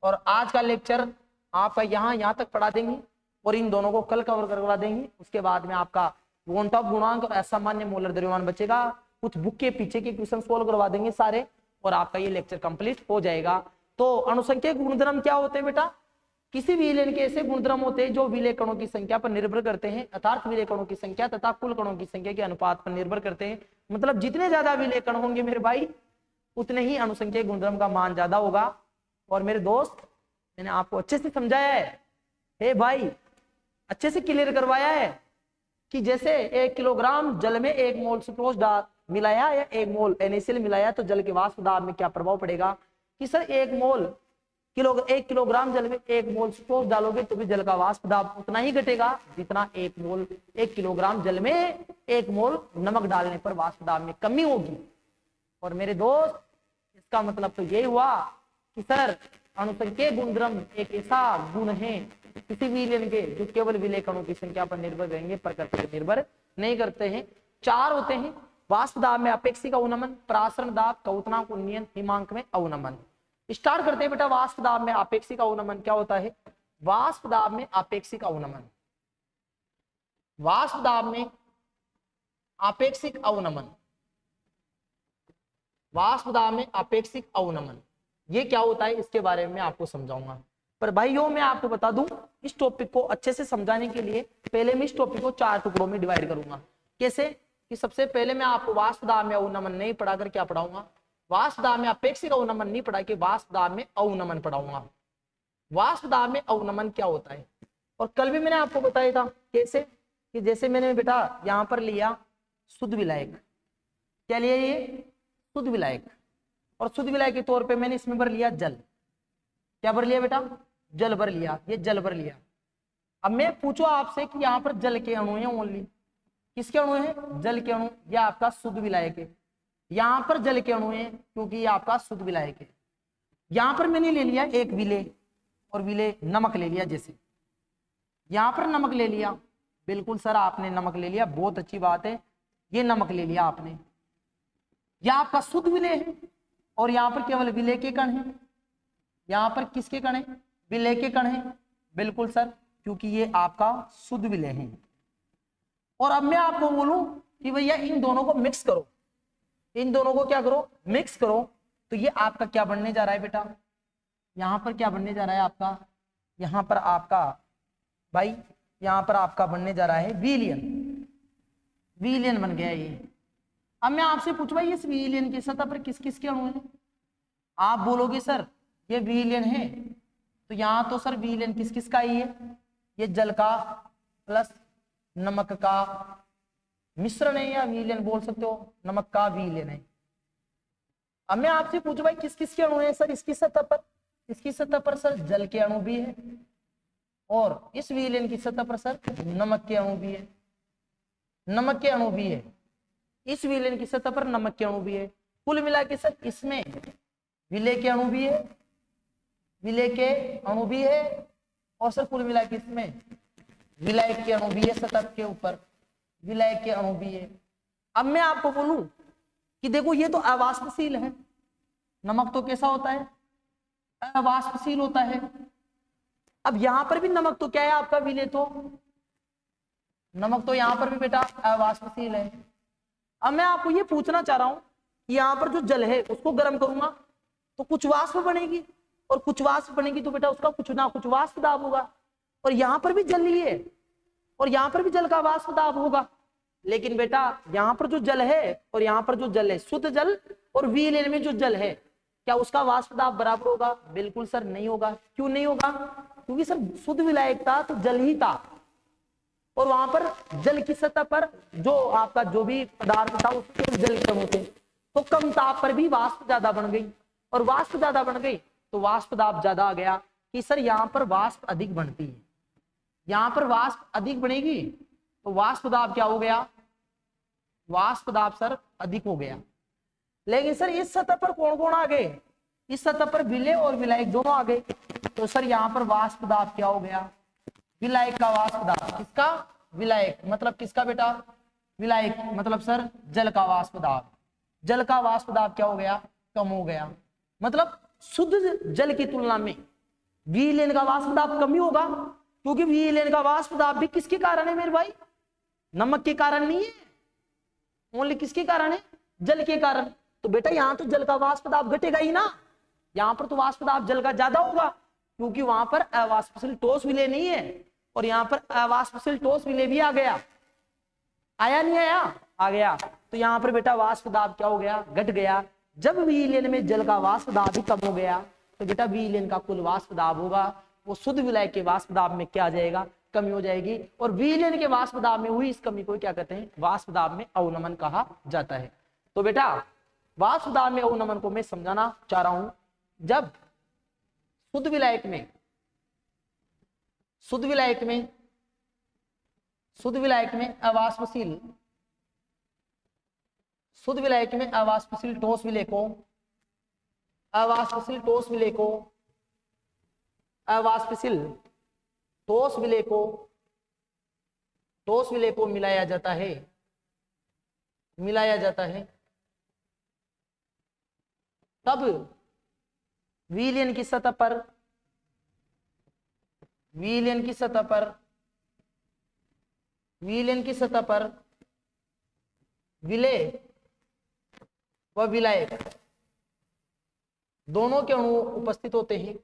और आज का लेक्चर आपका यहां तक पढ़ा देंगे और इन दोनों को कल कवर करवा देंगे। उसके बाद में आपका वोल्टा गुणांक और असामान्य मोलर द्रव्यमान बचेगा। कुछ बुक के पीछे के क्वेश्चन सोल्व करवा देंगे सारे और आपका ये लेक्चर कंप्लीट हो जाएगा। तो अणुसंख्यक गुणधर्म क्या होते हैं बेटा? किसी विलयन के ऐसे गुणधर्म होते हैं जो विलय कणों की संख्या पर निर्भर करते हैं, अर्थात विलय कणों की संख्या तथा कुल कणों की संख्या के अनुपात पर निर्भर करते हैं। मतलब जितने ज्यादा विलय कण होंगे मेरे भाई उतने ही अणुसंख्यक गुणधर्म का मान ज्यादा होगा। और मेरे दोस्त मैंने आपको अच्छे से समझाया है, हे भाई अच्छे से क्लियर करवाया है कि जैसे 1 किलोग्राम जल में 1 मोल सुक्रोज मिलाया या 1 मोल NaCl मिलाया तो जल के वाष्प दाब में क्या प्रभाव पड़ेगा? कि सर 1 किलोग्राम जल में 1 मोल सुक्रोज डालोगे तो भी जल का वाष्प दाब उतना ही घटेगा जितना 1 किलोग्राम जल में 1 मोल नमक डालने पर वाष्प दाब में कमी होगी। और मेरे दोस्त इसका मतलब तो यही हुआ कि सर अणुसंख्यक गुणधर्म एक ऐसा गुण है किसी विलयन के जो केवल विलय कणों की संख्या पर निर्भर रहेंगे, प्रकृति पर निर्भर नहीं करते हैं। 4 होते हैं। वाष्प दाब में अपेक्षिक अवनमन, प्रासरण दाब, क्वथनांक उन्नयन, हिमांक में अवनमन। स्टार्ट करते हैं बेटा। वाष्प दाब में अपेक्षिक अवनमन क्या होता है? वाष्प दाब में अपेक्षिक अवनमन। वाष्प दाब में अपेक्षिक अवनमन। वाष्प दाब में अपेक्षिक अवनमन ये क्या होता है इसके बारे में आपको समझाऊंगा। पर भाइयों मैं आपको बता दूं इस टॉपिक को अच्छे से समझाने के लिए पहले मैं इस टॉपिक को 4 टुकड़ों में डिवाइड करूंगा। कैसे? कि सबसे पहले मैं आपको वाष्प दाब में अवनमन नहीं पढ़ाकर क्या पढ़ाऊंगा? वाष्प दाब में अपेक्षिक अवनमन नहीं पढ़ा के वाष्प दाब में अवनमन पढ़ाऊंगा। वाष्प दाब में अवनमन क्या होता है? और कल भी मैंने आपको बताया था कैसे कि जैसे मैंने बेटा यहां पर लिया शुद्ध विलायक। क्या लिया? ये शुद्ध विलायक। और शुद्ध विलायक के तौर पे मैंने इसमें भर लिया जल। क्या भर लिया बेटा? जल भर लिया। ये जल भर लिया। अब मैं पूछूं आपसे कि यहाँ पर जल के अणु हैं ओनली। किसके अणु हैं? जल के अणु। यह आपका शुद्ध विलायक है। यहाँ पर जल के अणु हैं क्योंकि ये आपका शुद्ध विलायक है। यहाँ पर मैंने ले लिया एक विलेय और विलेय नमक ले लिया। जैसे यहाँ पर नमक ले लिया। बिल्कुल सर आपने नमक ले लिया, बहुत अच्छी बात है। ये नमक ले लिया आपने। यह आपका शुद्ध विलेय है और यहाँ पर केवल विलेय के कण है। यहाँ पर किसके कण है? विलेय के कण है। बिल्कुल सर क्योंकि ये आपका शुद्ध विलेय है। और अब मैं आपको बोलूं कि भैया इन दोनों को मिक्स करो। इन दोनों को क्या करो? मिक्स करो। तो ये आपका क्या बनने जा रहा है बेटा? यहाँ पर क्या बनने जा रहा है आपका? यहाँ पर आपका भाई यहाँ पर आपका बनने जा रहा है विलयन। विलयन बन गया ये। अब मैं आपसे पूछूं भाई इस विलयन की सतह पर किस किस के अणु हैं? आप बोलोगे सर ये विलयन है तो यहाँ तो सर विलयन किस किस का ही है? ये जल का प्लस नमक का मिश्रण है या विलयन बोल सकते हो। नमक का विलयन है। अब मैं आपसे पूछूं भाई किस किस के अणु है सर इसकी सतह पर? इसकी सतह पर सर जल के अणु भी है और इस विलयन की सतह पर सर नमक के अणु भी है। नमक के अणु भी है। इस विलयन की सतह पर नमक के अणु भी है। कुल मिला के सर इसमें विलेय के अणु भी है, विलेय के अणु भी है और सर कुल मिला के इसमें विलायक के अणु भी है। सतह के ऊपर विलायक के अणु भी है। अब मैं आपको बोलूं कि देखो ये तो अवाष्पशील है। नमक तो कैसा होता है? अवाष्पशील होता है। अब यहां पर भी नमक तो क्या है आपका? विलेय। तो नमक तो यहां पर भी बेटा अवाष्पशील है। अब मैं आपको ये पूछना चाह रहा हूं कि यहाँ पर जो जल है उसको गर्म करूंगा तो कुछ वाष्प बनेगी और कुछ वाष्प बनेगी तो बेटा उसका कुछ ना कुछ वाष्प दाब होगा। और यहाँ पर भी जल ही है और यहाँ पर भी जल का वाष्प दाब होगा। लेकिन बेटा यहाँ पर जो जल है और यहाँ पर जो जल है, शुद्ध जल और विलयन में जो जल है, क्या उसका वाष्प दाब बराबर होगा? बिल्कुल सर नहीं होगा। क्यों नहीं होगा? क्योंकि सर शुद्ध विलायक था तो जल ही था और वहां पर जल की सतह पर जो आपका जो भी पदार्थ था उसके जल कम होते, तो कम ताप पर भी वाष्प ज्यादा बन गई, और वाष्प ज्यादा बन गई तो वाष्प दाब ज्यादा आ गया कि सर यहाँ पर वाष्प अधिक बनती है, यहाँ पर वाष्प अधिक बनेगी तो वाष्प दाब क्या हो गया, वाष्प दाब सर अधिक हो गया। लेकिन सर इस सतह पर कौन कौन आ गए, इस सतह पर विलय और विलायक दोनों आ गए, तो सर यहाँ पर वाष्प दाब क्या हो गया, विलायक का वाष्प दाब, किसका, विलायक मतलब किसका बेटा, विलायक मतलब सर जल का वाष्प दाब, जल का वाष्प दाब क्या हो गया, कम हो गया। मतलब शुद्ध जल की तुलना में विलयन का वाष्प दाब कम ही होगा, क्योंकि विलयन का वाष्प दाब भी किसके कारण है मेरे भाई, नमक के कारण नहीं है, ओनली किसके कारण है, जल के कारण। तो बेटा यहाँ तो जल का वाष्प दाब घटेगा ही ना, यहाँ पर तो वाष्प दाब जल का ज्यादा होगा, क्योंकि वहां पर अवाष्पशील ठोस विलय नहीं है, और यहाँ पर अवाष्पशील ठोस विलय भी आ गया, आया नहीं आया, आ गया। तो यहाँ पर बेटा वाष्प दाब क्या हो गया, घट गया। जब विलयन में जल का वाष्प दाब भी कम हो गया तो बेटा विलयन का कुल वाष्प दाब होगा वो शुद्ध विलायक के वाष्प दाब में क्या आ जाएगा, कमी हो जाएगी, और विलयन के वाष्प दाब में हुई इस कमी को क्या कहते हैं, वाष्प दाब में अवनमन कहा जाता है। तो बेटा वाष्प दाब में अवनमन को मैं समझाना चाह रहा हूं, जब शुद्ध विलायक में शुद्ध विलायक में शुद्ध विलायक में अवाष्पशील शुद्ध विलायक में अवाष्पशील ठोस विलय को अवाष्पशील ठोस विलय को अवाष्पशील ठोस विलय को मिलाया जाता है तब विलयन की सतह पर विलय व विलायक दोनों के अणु उपस्थित होते हैं,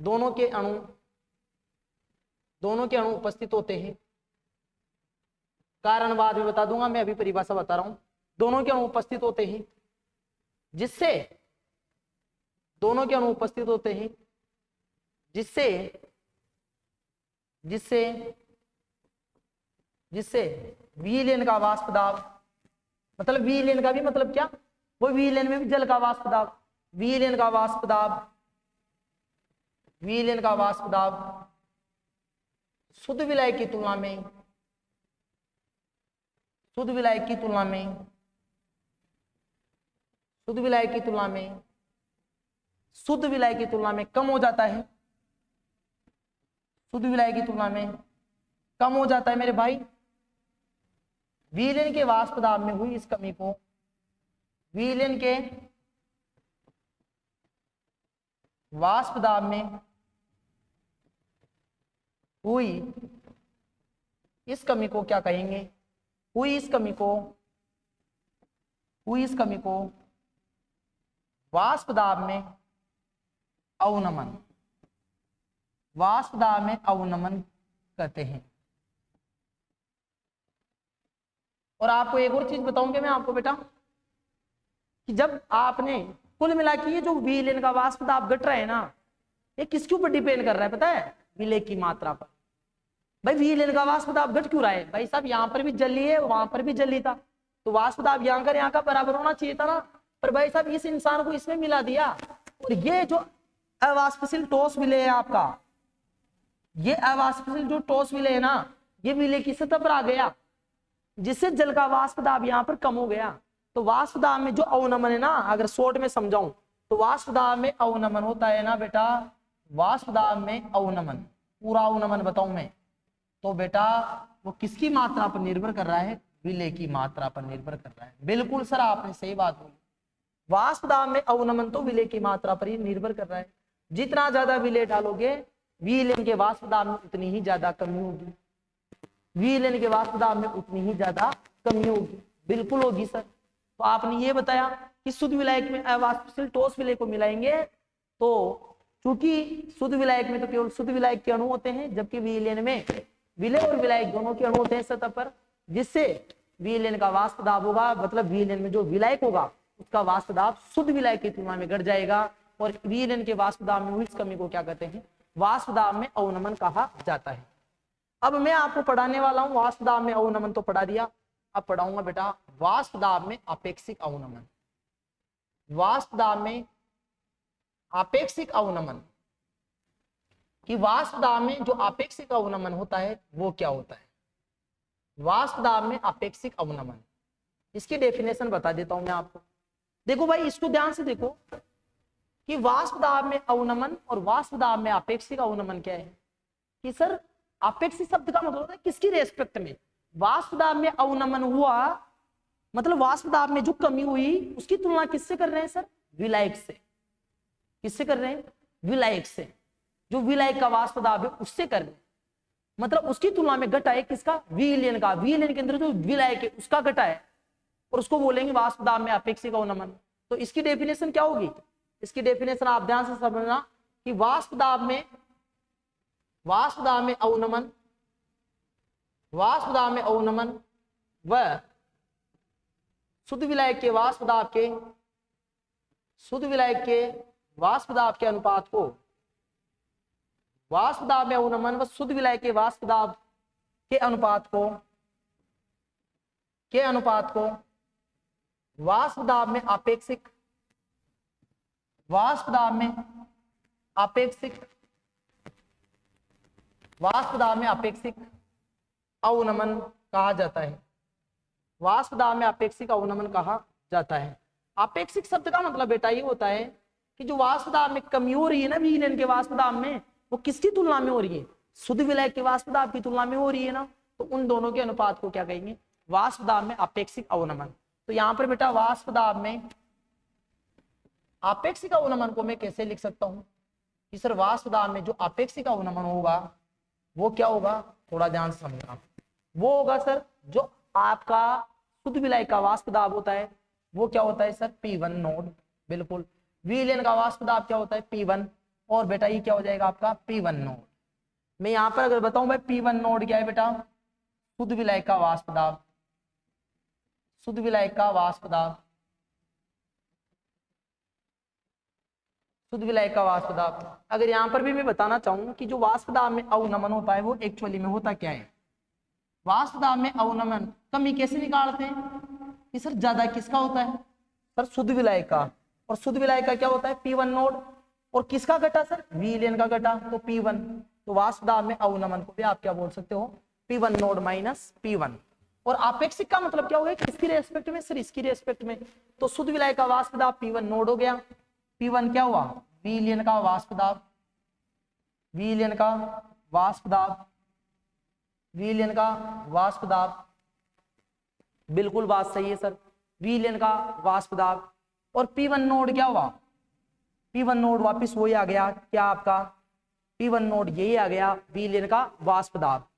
दोनों के अणु उपस्थित होते हैं। कारण बाद में बता दूंगा, मैं अभी परिभाषा बता रहा हूं। दोनों के अणु उपस्थित होते हैं जिससे विलयन का वाष्प दाब, मतलब विलयन का भी मतलब क्या, वो विलयन में भी जल का वाष्प दाब, विलयन का वाष्प दाब शुद्ध विलायक की तुलना में कम हो जाता है, मेरे भाई। विलयन के वाष्प दाब में हुई इस कमी को विलयन के वाष्प दाब में हुई इस कमी को क्या कहेंगे, हुई इस कमी को वाष्प दाब में अवनमन कहते हैं। और आपको एक और चीज बताऊंगे मैं आपको बेटा, कि जब आपने कुल मिला के ये जो विलयन का वाष्प दाब घट रहा है ना, ये किसके ऊपर डिपेंड कर रहा है पता है, विलय की मात्रा पर। भाई विलयन का वाष्प दाब घट क्यों रहा है, भाई साहब यहाँ पर भी जली है वहां पर भी जली था, तो वाष्प दाब यहाँ का बराबर होना चाहिए था ना, पर भाई साहब इस इंसान को इसमें मिला दिया, और ये जो अवाष्पशील ठोस विलय है आपका, ये अवाष्पशील जो ठोस विलय है ना, ये विलय की सतह पर आ गया, जिससे जल का वाष्प दाब यहाँ पर कम हो गया। तो वाष्प दाब में जो अवनमन है ना, अगर शॉर्ट में समझाऊं तो वाष्प दाब में अवनमन होता है ना बेटा, वाष्प दाब में अवनमन, पूरा अवनमन बताऊं मैं तो बेटा वो किसकी मात्रा पर निर्भर कर रहा है, विलय की मात्रा पर निर्भर कर रहा है। बिल्कुल सर आपने सही बात बोली, वाष्प दाब में अवनमन तो विलय की मात्रा पर ही निर्भर कर रहा है। जितना ज्यादा विलय डालोगे विलयन के वाष्प दाब में उतनी ही ज्यादा कमी होगी, विलयन के वाष्प दाब में उतनी ही ज्यादा कमी होगी, बिल्कुल होगी सर। तो आपने ये बताया कि शुद्ध विलायक में अवाष्पशील ठोस विलय को मिलाएंगे, तो चूंकि शुद्ध विलायक में तो केवल शुद्ध विलायक के अणु होते हैं, जबकि विलयन में विलय और विलायक दोनों के अणु होते हैं सतह पर, जिससे विलयन का वाष्प दाब होगा, मतलब विलयन में जो विलायक होगा उसका वाष्प दाब शुद्ध विलायक की तुलना में घट जाएगा, और विलयन के वाष्प दाब में हुई इस कमी को क्या कहते हैं, वाष्प दाब में अवनमन कहा जाता है। अब मैं आपको पढ़ाने वाला हूं वाष्प दाब में अवनमन तो पढ़ा दिया, अब पढ़ाऊंगा बेटा वाष्प दाब में अपेक्षिक अवनमन। वाष्प दाब में अपेक्षिक अवनमन कि वाष्प दाब में जो अपेक्षिक अवनमन होता है वो क्या होता है। वाष्प दाब में अपेक्षिक अवनमन, इसकी डेफिनेशन बता देता हूं मैं आपको। देखो भाई इसको ध्यान से देखो कि वाष्प दाब में अवनमन और वाष्प दाब में अपेक्षिक अवनमन क्या है। कि सर अपेक्षिक शब्द का मतलब होता है किसकी रेस्पेक्ट में। वाष्प दाब में अवनमन हुआ मतलब वाष्प दाब में जो कमी हुई उसकी तुलना किससे कर रहे हैं सर, विलायक से। किससे कर रहे हैं, विलायक से। जो विलायक का वाष्प दाब है उससे कर रहे हैं, मतलब उसकी तुलना में घटा है किसका, विलयन का। विलयन के अंदर जो विलायक है उसका घटा है और उसको बोलेंगे वाष्प दाब में अपेक्षिक अवनमन। तो इसकी डेफिनेशन क्या होगी, इसकी डेफिनेशन आप ध्यान से समझना कि वाष्प दाब में अवनमन, वाष्प दाब में अवनमन व शुद्ध विलायक के वाष्प दाब के, शुद्ध विलायक के वाष्प दाब के अनुपात को, वाष्प दाब में अवनमन व शुद्ध विलायक के वाष्प दाब के अनुपात को, वाष्प दाब में अपेक्षिक, वाष्प दाब में अपेक्षिक, वाष्प दाब में अपेक्षिक अवनमन कहा जाता है। वाष्प दाब में अपेक्षिक अवनमन कहा जाता है। अपेक्षिक शब्द का मतलब बेटा ये होता है कि जो वाष्प दाब में कमी हो रही है ना विलयन के वाष्प दाब में, वो किसकी तुलना में हो रही है, शुद्ध विलायक के वाष्प दाब की तुलना में हो रही है ना, तो उन दोनों के अनुपात को क्या कहेंगे, वाष्प दाब में अपेक्षिक अवनमन। तो यहाँ पर बेटा वाष्प दाब में अपेक्षिक अवनमन को मैं कैसे लिख सकता हूँ कि सर वाष्प दाब में जो अपेक्षिक अवनमन होगा वो क्या होगा, थोड़ा ध्यान से समझना। वो होगा सर जो आपका शुद्ध विलायक का वाष्प दाब होता है वो क्या होता है सर, P1 नोड। बिल्कुल। विलयन का वाष्प दाब क्या होता है, P1। और बेटा ये क्या हो जाएगा आपका P1 नोड। मैं यहां पर अगर बताऊं भाई P1 नोड क्या है बेटा, शुद्ध विलायक का वाष्प दाब, शुद्ध विलायक का वाष्प दाब, शुद्ध विलायक का वाष्प दाब। अगर यहां पर भी मैं बताना चाहूं कि जो वाष्प दाब में अवनमन होता है वो एक्चुअली में होता क्या है। वाष्प दाब में अवनमन कमी कैसे निकालते हैं कि सर ज्यादा किसका होता है, सर शुद्ध विलायक का। और शुद्ध विलायक का क्या होता है, P1 नोड। और किसका घटा सर, विलयन का घटा, तो P1। तो वाष्प दाब में अवनमन को भी आप क्या बोल सकते हो, P1 नोड माइनस P1। और अपेक्षिक का मतलब क्या होगा, किसकी रेस्पेक्ट में सर, इसकी रेस्पेक्ट में। तो शुद्ध विलायक का वाष्प दाब P1 नोड हो गया। P1 क्या हुआ, विलयन का वाष्प दाब, विलयन का वाष्प दाब, विलयन का वाष्प दाब। बिल्कुल बात सही है सर, विलयन का वाष्प दाब। और P1 नोड क्या हुआ, P1 नोड वापिस वही आ गया क्या आपका, P1 नोड यही आ गया, विलयन का वाष्प दाब।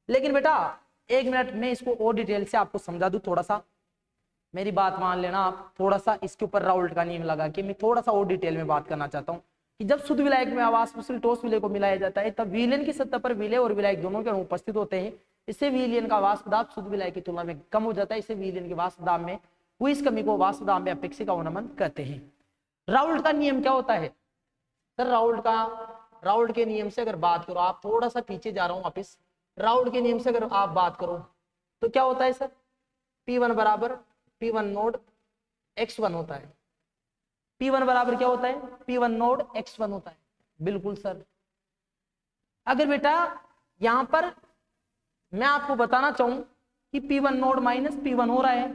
लेकिन बेटा एक मिनट मैं इसको और डिटेल से आपको समझा दूं, थोड़ा सा मेरी बात मान लेना आप। थोड़ा सा इसके ऊपर राउल्ट का नियम लगा के मैं थोड़ा सा और डिटेल में बात करना चाहता हूँ कि जब शुद्ध विलायक में वाष्पशील ठोस विलय को मिलाया जाता है तब विलयन की सतह पर विलय और विलायक दोनों के अणु उपस्थित होते हैं। इससे विलयन का वाष्प दाब शुद्ध विलायक की तुलना में कम हो जाता है। इससे विलयन के वाष्प दाब में हुई इस कमी को वाष्प दाब में अपेक्षिक अवनमन कहते हैं। राउल्ट का नियम क्या होता है सर, राउल्ट के नियम से अगर बात करो, आप थोड़ा सा पीछे जा रहा हूं वापिस, राउल्ट के नियम से अगर आप बात करो तो क्या होता है सर, P1 बराबर P1 नोड x1 होता है। P1 बराबर क्या होता है, P1 नोड x1 होता है। बिल्कुल सर। अगर बेटा यहां पर मैं आपको बताना चाहूं कि P1 नोड माइनस P1 हो रहा है,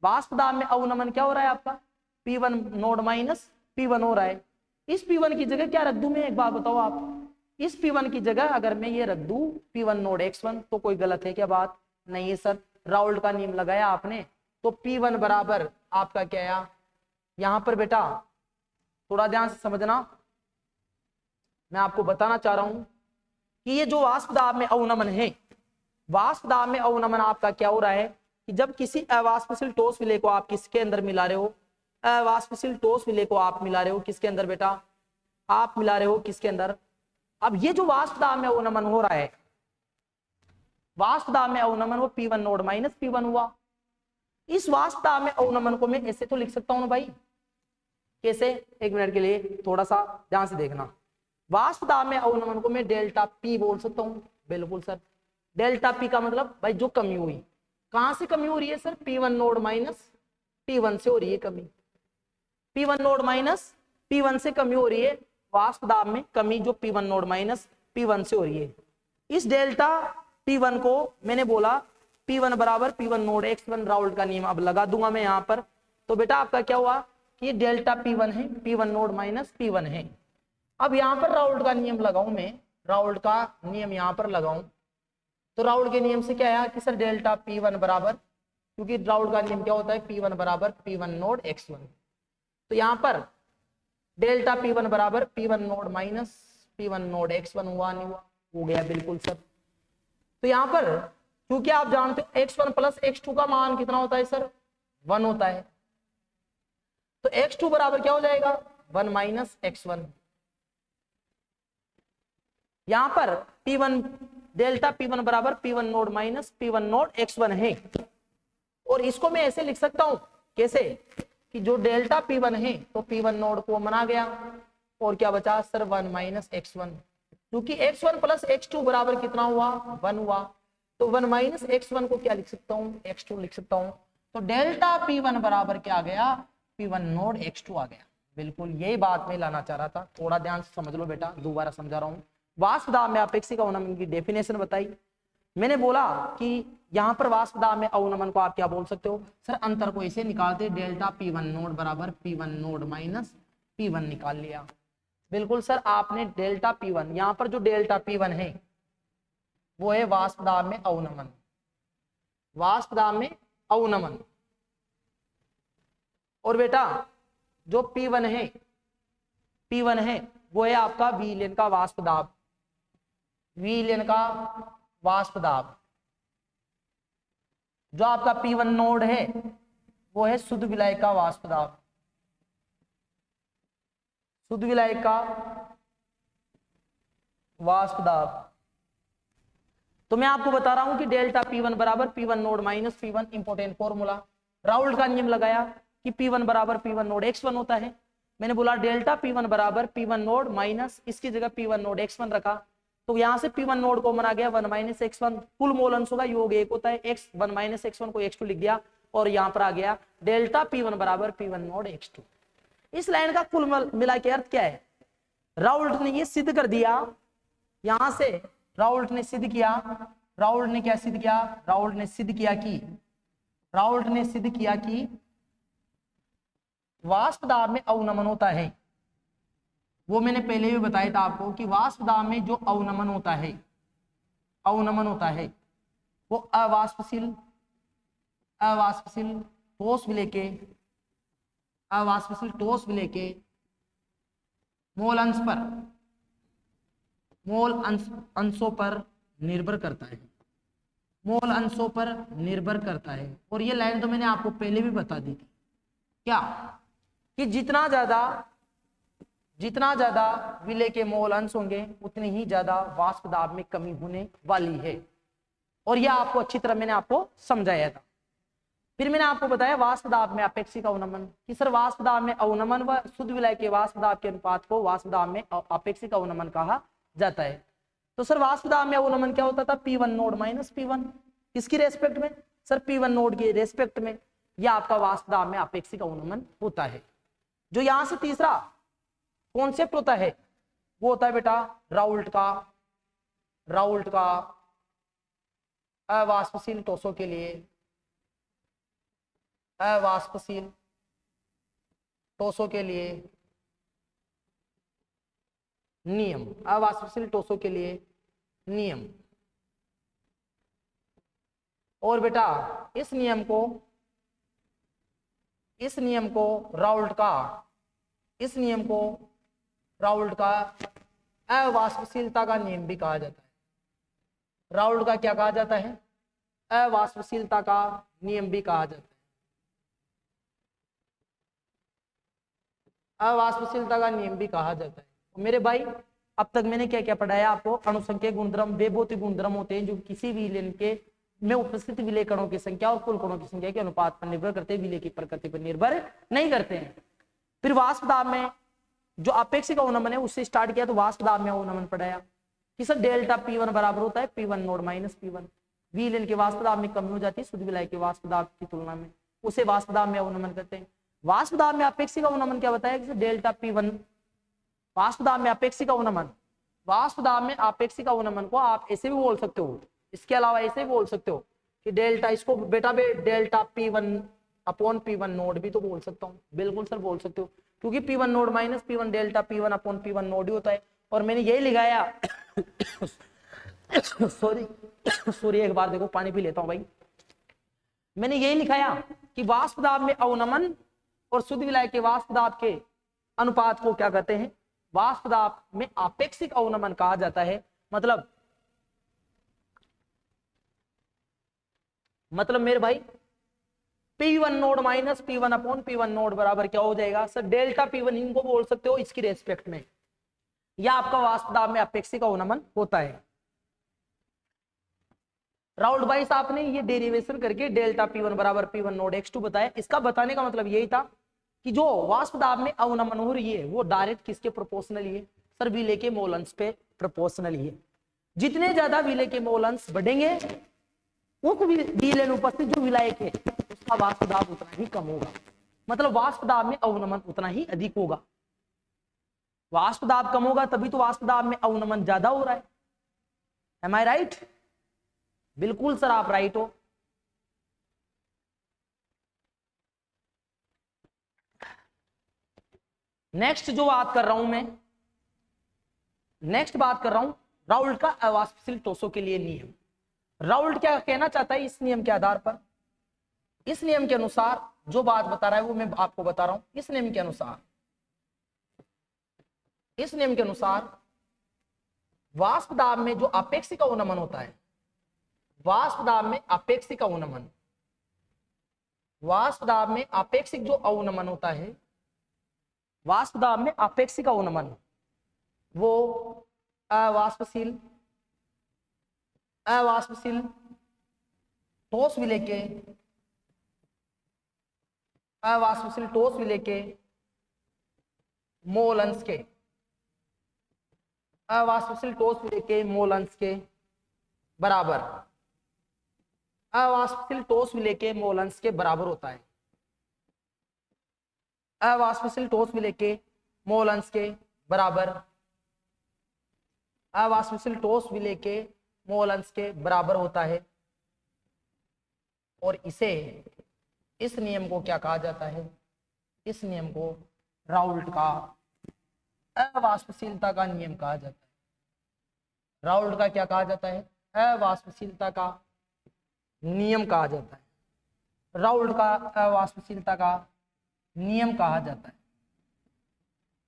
वाष्प दाब में अवनमन क्या हो रहा है आपका, P1 नोड माइनस P1 हो रहा है। इस P1 की जगह क्या रख दूं मैं, एक बात बताओ आप, इस P1 की जगह अगर मैं ये रख दूं P1 नोड x1 तो कोई गलत है क्या बात, नहीं है सर। राउल्ट का नियम लगाया आपने तो P1 बराबर आपका क्या आया, यहां पर बेटा थोड़ा ध्यान से समझना, मैं आपको बताना चाह रहा हूं कि ये जो वाष्प दाब में अवनमन है, वाष्प दाब में अवनमन आपका क्या हो रहा है कि जब किसी अवाष्पशील ठोस विलय को आप किसके अंदर मिला रहे हो, अवाष्पशील ठोस विलय को आप मिला रहे हो किसके अंदर बेटा, आप मिला रहे हो किसके अंदर। अब ये जो वाष्प दाब में अवनमन हो रहा है, वाष्प दाब में अवनमन वो P1 नोड माइनस P1 हुआ। इस वाष्प दाब में अवनमन को मैं ऐसे तो लिख सकता हूं ना भाई, कैसे, एक मिनट के लिए थोड़ा सा ध्यान से देखना। वाष्प दाब में अवनमन को मैं डेल्टा P बोल सकता हूं, बिल्कुल सर। डेल्टा पी का मतलब भाई जो कमी हुई, कहां से कमी हो रही है sir, P1 nought minus P1 से हो रही है कमी। P1 नोड माइनस P1 से कमी हो रही है, वाष्प दाब में कमी जो P1 नोड माइनस P1 से हो रही है। इस डेल्टा P1 को मैंने बोला P1 बराबर P1 नोड x1, राउल्ट का नियम अब लगा दूंगा मैं यहाँ पर। तो बेटा आपका क्या हुआ कि ये डेल्टा P1 है, P1 नोड माइनस P1 है। अब यहाँ पर राउल्ट का नियम लगाऊं मैं, राउल्ट का नियम यहाँ पर लगाऊं तो राउल्ट के नियम से क्या है कि सर डेल्टा P1 बराबर, क्योंकि राउल्ट का नियम क्या होता है, P1 बराबर P1 नोड x1। तो यहाँ पर डेल्टा P1 बराबर P1 nought minus P1 node x1 हुआ, नहीं हुआ, हो गया बिल्कुल सर। तो यहाँ पर क्योंकि आप जानते हो x1 प्लस x2 का मान कितना होता है सर, 1 होता है। तो x2 बराबर क्या हो जाएगा, 1 माइनस x1। यहां पर P1 डेल्टा P1 बराबर P1 nought minus P1 node x1 है। और इसको मैं ऐसे लिख सकता हूं, कैसे कि जो डेल्टा P1 है तो P1 नोड को मना गया और क्या बचा सर 1 माइनस x1, क्योंकि x1 प्लस x2 बराबर कितना हुआ, 1 हुआ। तो 1 माइनस x1 को क्या लिख सकता हूं, x2 लिख सकता हूं। तो डेल्टा P1 बराबर क्या आ गया, P1 नोड x2 आ गया। बिल्कुल यही बात मैं लाना चाह रहा था, थोड़ा ध्यान से समझ लो बेटा, दोबारा समझा रहा हूं। वाष्प दाब में अपेक्षिक अवनमन की डेफिनेशन बताई मैंने, बोला कि यहाँ पर वाष्प दाब में अवनमन को आप क्या बोल सकते हो सर, अंतर को इसे निकालते डेल्टा P1 नोड बराबर P1 नोड माइनस P1 निकाल लिया। बिल्कुल सर, आपने डेल्टा P1, यहाँ पर जो डेल्टा P1 है वो है वाष्प दाब में अवनमन, वाष्प दाब में अवनमन। और बेटा जो P1 है वो है आपका विलयन का वाष्प दाब, विलयन का वाष्प दाब। जो आपका P1 नोड है वो है शुद्ध विलायक का वाष्प दाब, शुद्ध विलायक का वाष्प दाब। तो मैं आपको बता रहा हूं कि डेल्टा P1 बराबर P1 nought minus P1, important formula, Raoult का नियम लगाया कि P1 बराबर P1 नोड x1 होता है। मैंने बोला डेल्टा P1 बराबर P1 नोड माइनस, इसकी जगह P1 नोड x1 रखा, तो यहां से P1 नोड को मना गया 1 माइनस x1, कुल मोल अंशों का योग 1 होता है, x 1 माइनस x1 को x2 लिख दिया और यहां पर आ गया डेल्टा P1 बराबर P1 नोड x2। इस लाइन का कुल मिला के अर्थ क्या है, राउल्ट ने ये सिद्ध कर दिया, यहां से राउल्ट ने सिद्ध किया, राउल्ट ने क्या सिद्ध किया, राउल्ट ने सिद्ध किया कि वाष्प दाब में अवनमन होता है। वो मैंने पहले भी बताया था आपको कि वाष्प दाब में जो अवनमन होता है वो अवाष्पशील ठोस विलय के मोल अंशों पर निर्भर करता है, मोल अंशों पर निर्भर करता है। और ये लाइन तो मैंने आपको पहले भी बता दी थी, क्या कि जितना ज्यादा विलय के मोल अंश होंगे उतनी ही ज्यादा वाष्प दाब में कमी होने वाली है। और यह आपको अच्छी तरह मैंने आपको समझाया था। फिर मैंने आपको बताया वाष्प दाब में अपेक्षिक अवनमन, कि सर वाष्प दाब में अवनमन व शुद्ध विलय के वाष्प दाब के अनुपात को वाष्प दाब में अपेक्षिक अवनमन कहा जाता है। तो सर वाष्प दाब में अवनमन क्या होता था, P1 नोड माइनस P1, किसकी रेस्पेक्ट में सर, P1 नोड के रेस्पेक्ट में, यह आपका वाष्प दाब में अपेक्षिक अवनमन होता है। जो यहां से तीसरा कॉन्सेप्ट होता है वो होता है बेटा राउल्ट का अवाष्पशील ठोसों के लिए, अवाष्पशील ठोसों के लिए नियम, अवाष्पशील ठोसों के लिए नियम। और बेटा इस नियम को राउल्ट का अवाष्पशीलता का नियम भी कहा जाता है। राउल्ट का क्या कहा जाता है, अवाष्पशीलता का नियम भी कहा जाता है, अवाष्पशीलता का नियम भी कहा जाता है। मेरे भाई अब तक मैंने क्या क्या पढ़ाया आपको, अणुसंख्यक गुणधर्म वे भौतिक गुणधर्म होते हैं जो किसी भी विलयन के में उपस्थित विलय कणों की संख्या और कुल कणों की संख्या के अनुपात पर निर्भर करते, विलय की प्रकृति पर निर्भर नहीं करते हैं। फिर वाष्प दाब में जो अपेक्षिक अवनमन है उससे स्टार्ट किया, तो वाष्प दाब में अवनमन पढ़ाया, कि सर डेल्टा P1 बराबर होता है P1 nought minus P1। Villain के वाष्प दाब में कमी हो जाती है शुद्ध विलायक के वाष्प दाब की तुलना में, उसे वाष्प दाब में अवनमन करते हैं। वाष्प दाब में अपेक्षिक अवनमन क्या बताया कि डेल्टा P1, वाष्प दाब में अपेक्षिक अवनमन, वाष्प दाब में अपेक्षिक अवनमन को आप ऐसे भी बोल सकते हो, इसके अलावा ऐसे भी बोल सकते हो कि डेल्टा, इसको बेटा delta P1 upon P1 node भी तो बोल सकता हूँ, बिल्कुल सर बोल सकते हो, क्योंकि P1 nought minus P1 delta P1 upon P1 nought ही होता है। और मैंने यही लिखाया सॉरी एक बार देखो पानी पी लेता हूं भाई। मैंने यही लिखाया कि वाष्प दाब में अवनमन और शुद्ध विलायक के वाष्प दाब के अनुपात को क्या कहते हैं, वाष्प दाब में आपेक्षिक अवनमन कहा जाता है। मतलब मेरे भाई P1 nought minus P1 upon P1 node बराबर क्या हो जाएगा सर, डेल्टा P1 इनको बोल सकते हो इसकी रेस्पेक्ट में, या आपका वाष्प दाब में अपेक्षिक अवनमन होता है। राउल्ट वाइस आपने ये डेरिवेशन करके डेल्टा P1 बराबर P1 नोड x2 बताया। इसका बताने का मतलब यही था कि जो वाष्प दाब में अवनमन हो रही है वो डायरेक्ट किसके प्रोपोर्शनली है सर, विलेय के मोल अंश पे प्रोपोर्शनली है। जितने ज्यादा विलेय के मोल अंश बढ़ेंगे उस विलेय में उपस्थित जो विलायक है उसका वाष्प दाब उतना ही कम होगा, मतलब वाष्प दाब में अवनमन उतना ही अधिक होगा। वाष्प दाब कम होगा तभी तो वाष्प दाब में अवनमन ज्यादा हो रहा है। एम आई राइट? बिल्कुल सर आप राइट हो। नेक्स्ट जो बात कर रहा हूं मैं, नेक्स्ट बात कर रहा हूं राउल्ट का अवाष्पशील ठोसों के लिए नियम। राउल्ट क्या कहना चाहता है इस नियम के आधार पर, इस नियम के अनुसार जो बात बता रहा है वो मैं आपको बता रहा हूं। इस नियम के अनुसार, इस नियम के अनुसार वाष्प दाब में जो अपेक्षिक अवनमन होता है, वाष्प दाब में अपेक्षिक अवनमन, वाष्प दाब में अपेक्षिक जो अवनमन होता है, वाष्प दाब में अपेक्षिक अवनमन वो अवाष्पशील, अवाष्पशील ठोस विलेय के, अवाष्पशील ठोस विलेय के मोल अंश के, अवाष्पशील ठोस विलेय के मोल अंश के बराबर, अवाष्पशील ठोस विलेय के मोल अंश के बराबर होता है। अवाष्पशील ठोस विलेय के मोल अंश के बराबर, अवाष्पशील ठोस विलेय के मोल अंश के बराबर होता है। और इसे, इस नियम को क्या कहा जाता है, इस नियम को राउल्ट का अवाष्पशीलता का नियम कहा जाता है। राउल्ट का क्या कहा जाता है, अवाष्पशीलता का नियम कहा जाता है। राउल्ट का अवाष्पशीलता का नियम कहा जाता है।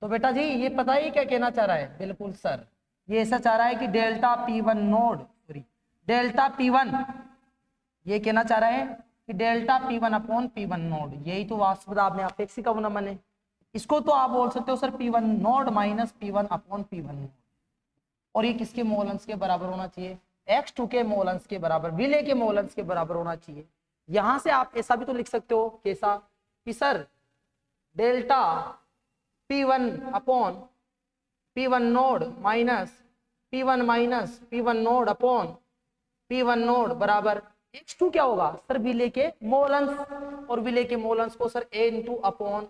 तो बेटा जी ये पता ही क्या कहना चाह रहा है, बिल्कुल सर ये ऐसा चाह रहा है कि delta P1 node, sorry delta P1, ये कहना चाह रहा है कि delta P1 upon P1 node, यही तो वाष्प दाब में अपेक्षिक अवनमन है। इसको तो आप बोल सकते हो sir P1 nought minus P1 upon P1 node, और ये किसके मोल अंश के बराबर होना चाहिए, x2 के मोल अंश के बराबर, विलेय के मोल अंश के बराबर होना चाहिए। यहां से आप ऐसा भी तो लिख सकते हो कैसा कि sir delta P1 upon P1 nought minus P1 nought upon P1 node बराबर x2 क्या होगा सर, विलेय के मोल अंश, और विलेय के मोल अंश को sir n2 upon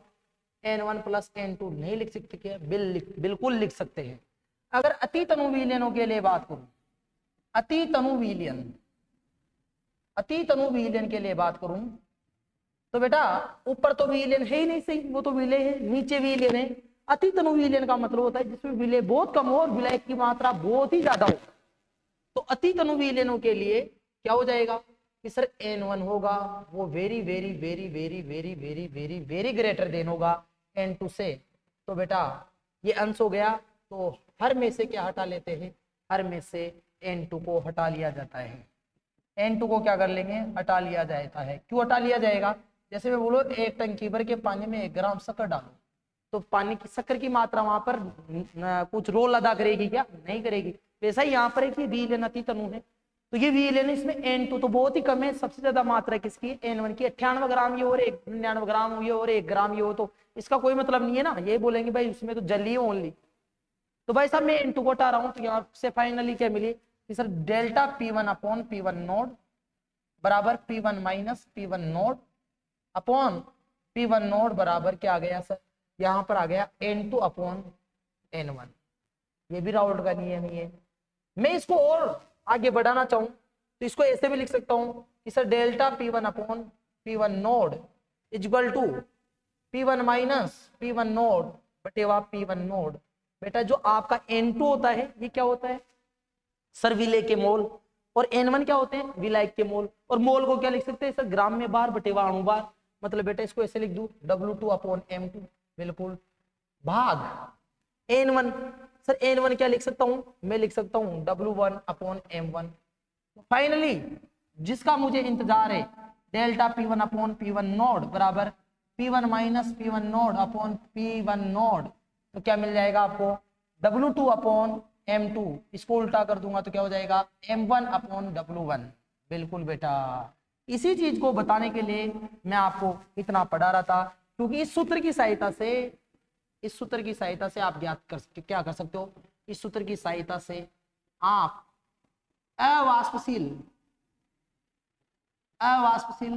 n1 plus n2 नहीं लिख सकते क्या, बिल्कुल लिख सकते हैं। अगर अति तनु विलयनों के लिए बात करूं, अति तनु विलयन, अति तनु विलयन के लिए बात करूं तो बेटा ऊपर तो विलयन है ही नहीं, सही वो तो विलेय है, नीचे विलयन है। अति तनु विलयन का मतलब होता है जिसमें विलेय बहुत कम हो और विलायक की मात्रा बहुत ही ज्यादा हो। तो अति तनु विलयनों के लिए क्या हो जाएगा कि सर n1 होगा वो very very very very very very very very greater than होगा n2 से। तो बेटा ये अंश हो गया, तो हर में से क्या हटा लेते हैं, हर में से n2 को हटा लिया जाता है। n2 को क्या कर लेंगे, हटा लिया जाता है। क्यों हटा लिया जाएगा, जैसे मैं बोलो एक टंकी भर के पानी में 1 ग्राम शक्कर डालो, तो पानी की शक्कर की मात्रा वहां पर कुछ रोल अदा करेगी क्या, नहीं करेगी। वैसा ही यहाँ पर एक विलयन अति तनु है, तो ये विलयन इसमें n2 तो बहुत ही कम है, सबसे ज्यादा मात्रा किसकी, n1 की 98 ग्राम ये और 99 ग्राम ये और 1 ग्राम ये हो, तो इसका कोई मतलब नहीं है ना। ये बोलेंगे भाई उसमें तो जली है ओनली, तो भाई साहब मैं N2 को हटा रहा हूं, तो यहाँ से फाइनली क्या मिली कि sir delta P1 upon P1 node बराबर P1 minus P1 nought upon P1 node बराबर क्या आ गया सर, यहाँ पर आ गया N2 अपॉन N1। ये भी राउल्ट का नियम ही है। मैं इसको और आगे बढ़ाना चाहूं तो इसको ऐसे भी लिख सकता हूं कि sir delta P1 upon P1 nought is equal to P1 minus P1 nought बटेवा P1 नोड। बेटा जो आपका N2 होता है ये क्या होता है सर विलेय के मोल, और N1 क्या होते हैं विलायक के मोल। और मोल को क्या लिख सकते हैं सर ग्राम में बार बटेवा अणु बार। मतलब बेटा इसको ऐसे लिख दूं W2 अपॉन M2 बिल्कुल भाग N1। सर N1 क्या लिख सकता हूं, मैं लिख सकता हूं W1 अपॉन M1। फाइनली जिसका मुझे इंतजार है delta P1 upon P1 node बराबर P1 minus P1 nought upon P1 node, तो क्या मिल जाएगा आपको W2 अपॉन M2। इसको उल्टा कर दूंगा तो क्या हो जाएगा M1 अपॉन W1। बिल्कुल बेटा इसी चीज को बताने के लिए मैं आपको इतना पढ़ा रहा था, क्योंकि इस सूत्र की सहायता से, इस सूत्र की सहायता से आप ज्ञात कर सकते, क्या कर सकते हो, इस सूत्र की सहायता से आप अवाष्पशील अवाष्पशील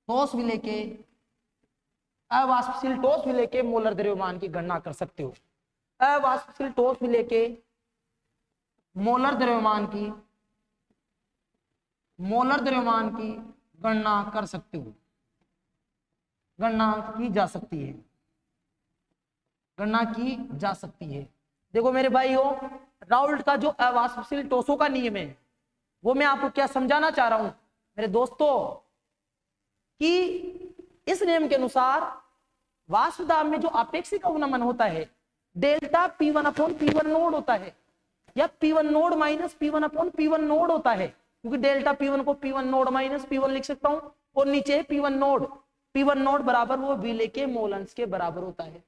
ठोस विलेय के अवाष्पशील ठोस विलेय के मोलर द्रव्यमान की गणना कर सकते हो। अवाष्पशील ठोस विलेय के मोलर द्रव्यमान की गणना कर सकते हो, गणना की जा सकती है, गणना की जा सकती है। देखो मेरे भाइयों राउल्ट का जो अवाष्पशील ठोसों का नियम है वो मैं आपको क्या समझाना चाह रहा हूं मेरे दोस्तों, कि इस नियम के अनुसार वाष्प दाब में जो अपेक्षिक अवनमन होता है delta P1 upon P1 node होता है, या P1 nought minus P1 upon P1 node होता है, क्योंकि डेल्टा P1 को P1 नोड माइनस P1 लिख सकता हूं, और नीचे है P1 नोड। P1 नोड बराबर वो विलेय के मोल अंश के बराबर होता है।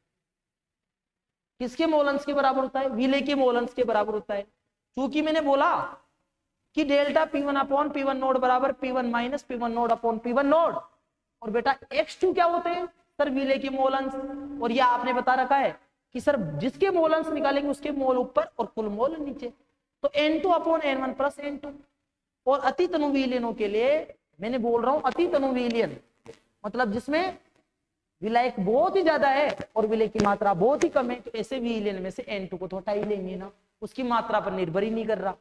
किसके मोल अंश के बराबर होता है, विलेय के मोल अंश के बराबर होता है। क्योंकि मैंने बोला कि delta P1 upon P1 node बराबर P1 minus P1 nought upon P1 node, और बेटा X2 क्या होते हैं सर विलेय के मोल अंश। और यह आपने बता रखा है कि सर जिसके मोल अंश निकालेंगे उसके मोल ऊपर और कुल मोल नीचे, तो N2 upon N1 plus N2। और अति तनु विलयनों के लिए मैंने बोल रहा हूं अति तनु विलयन मतलब जिसमें विलायक बहुत ही ज्यादा है और विलेय की मात्रा बहुत ही कम है, तो ऐसे विलयन में से N2 को तो हटा ही लेंगे ना, उसकी मात्रा पर निर्भर ही नहीं कर रहा।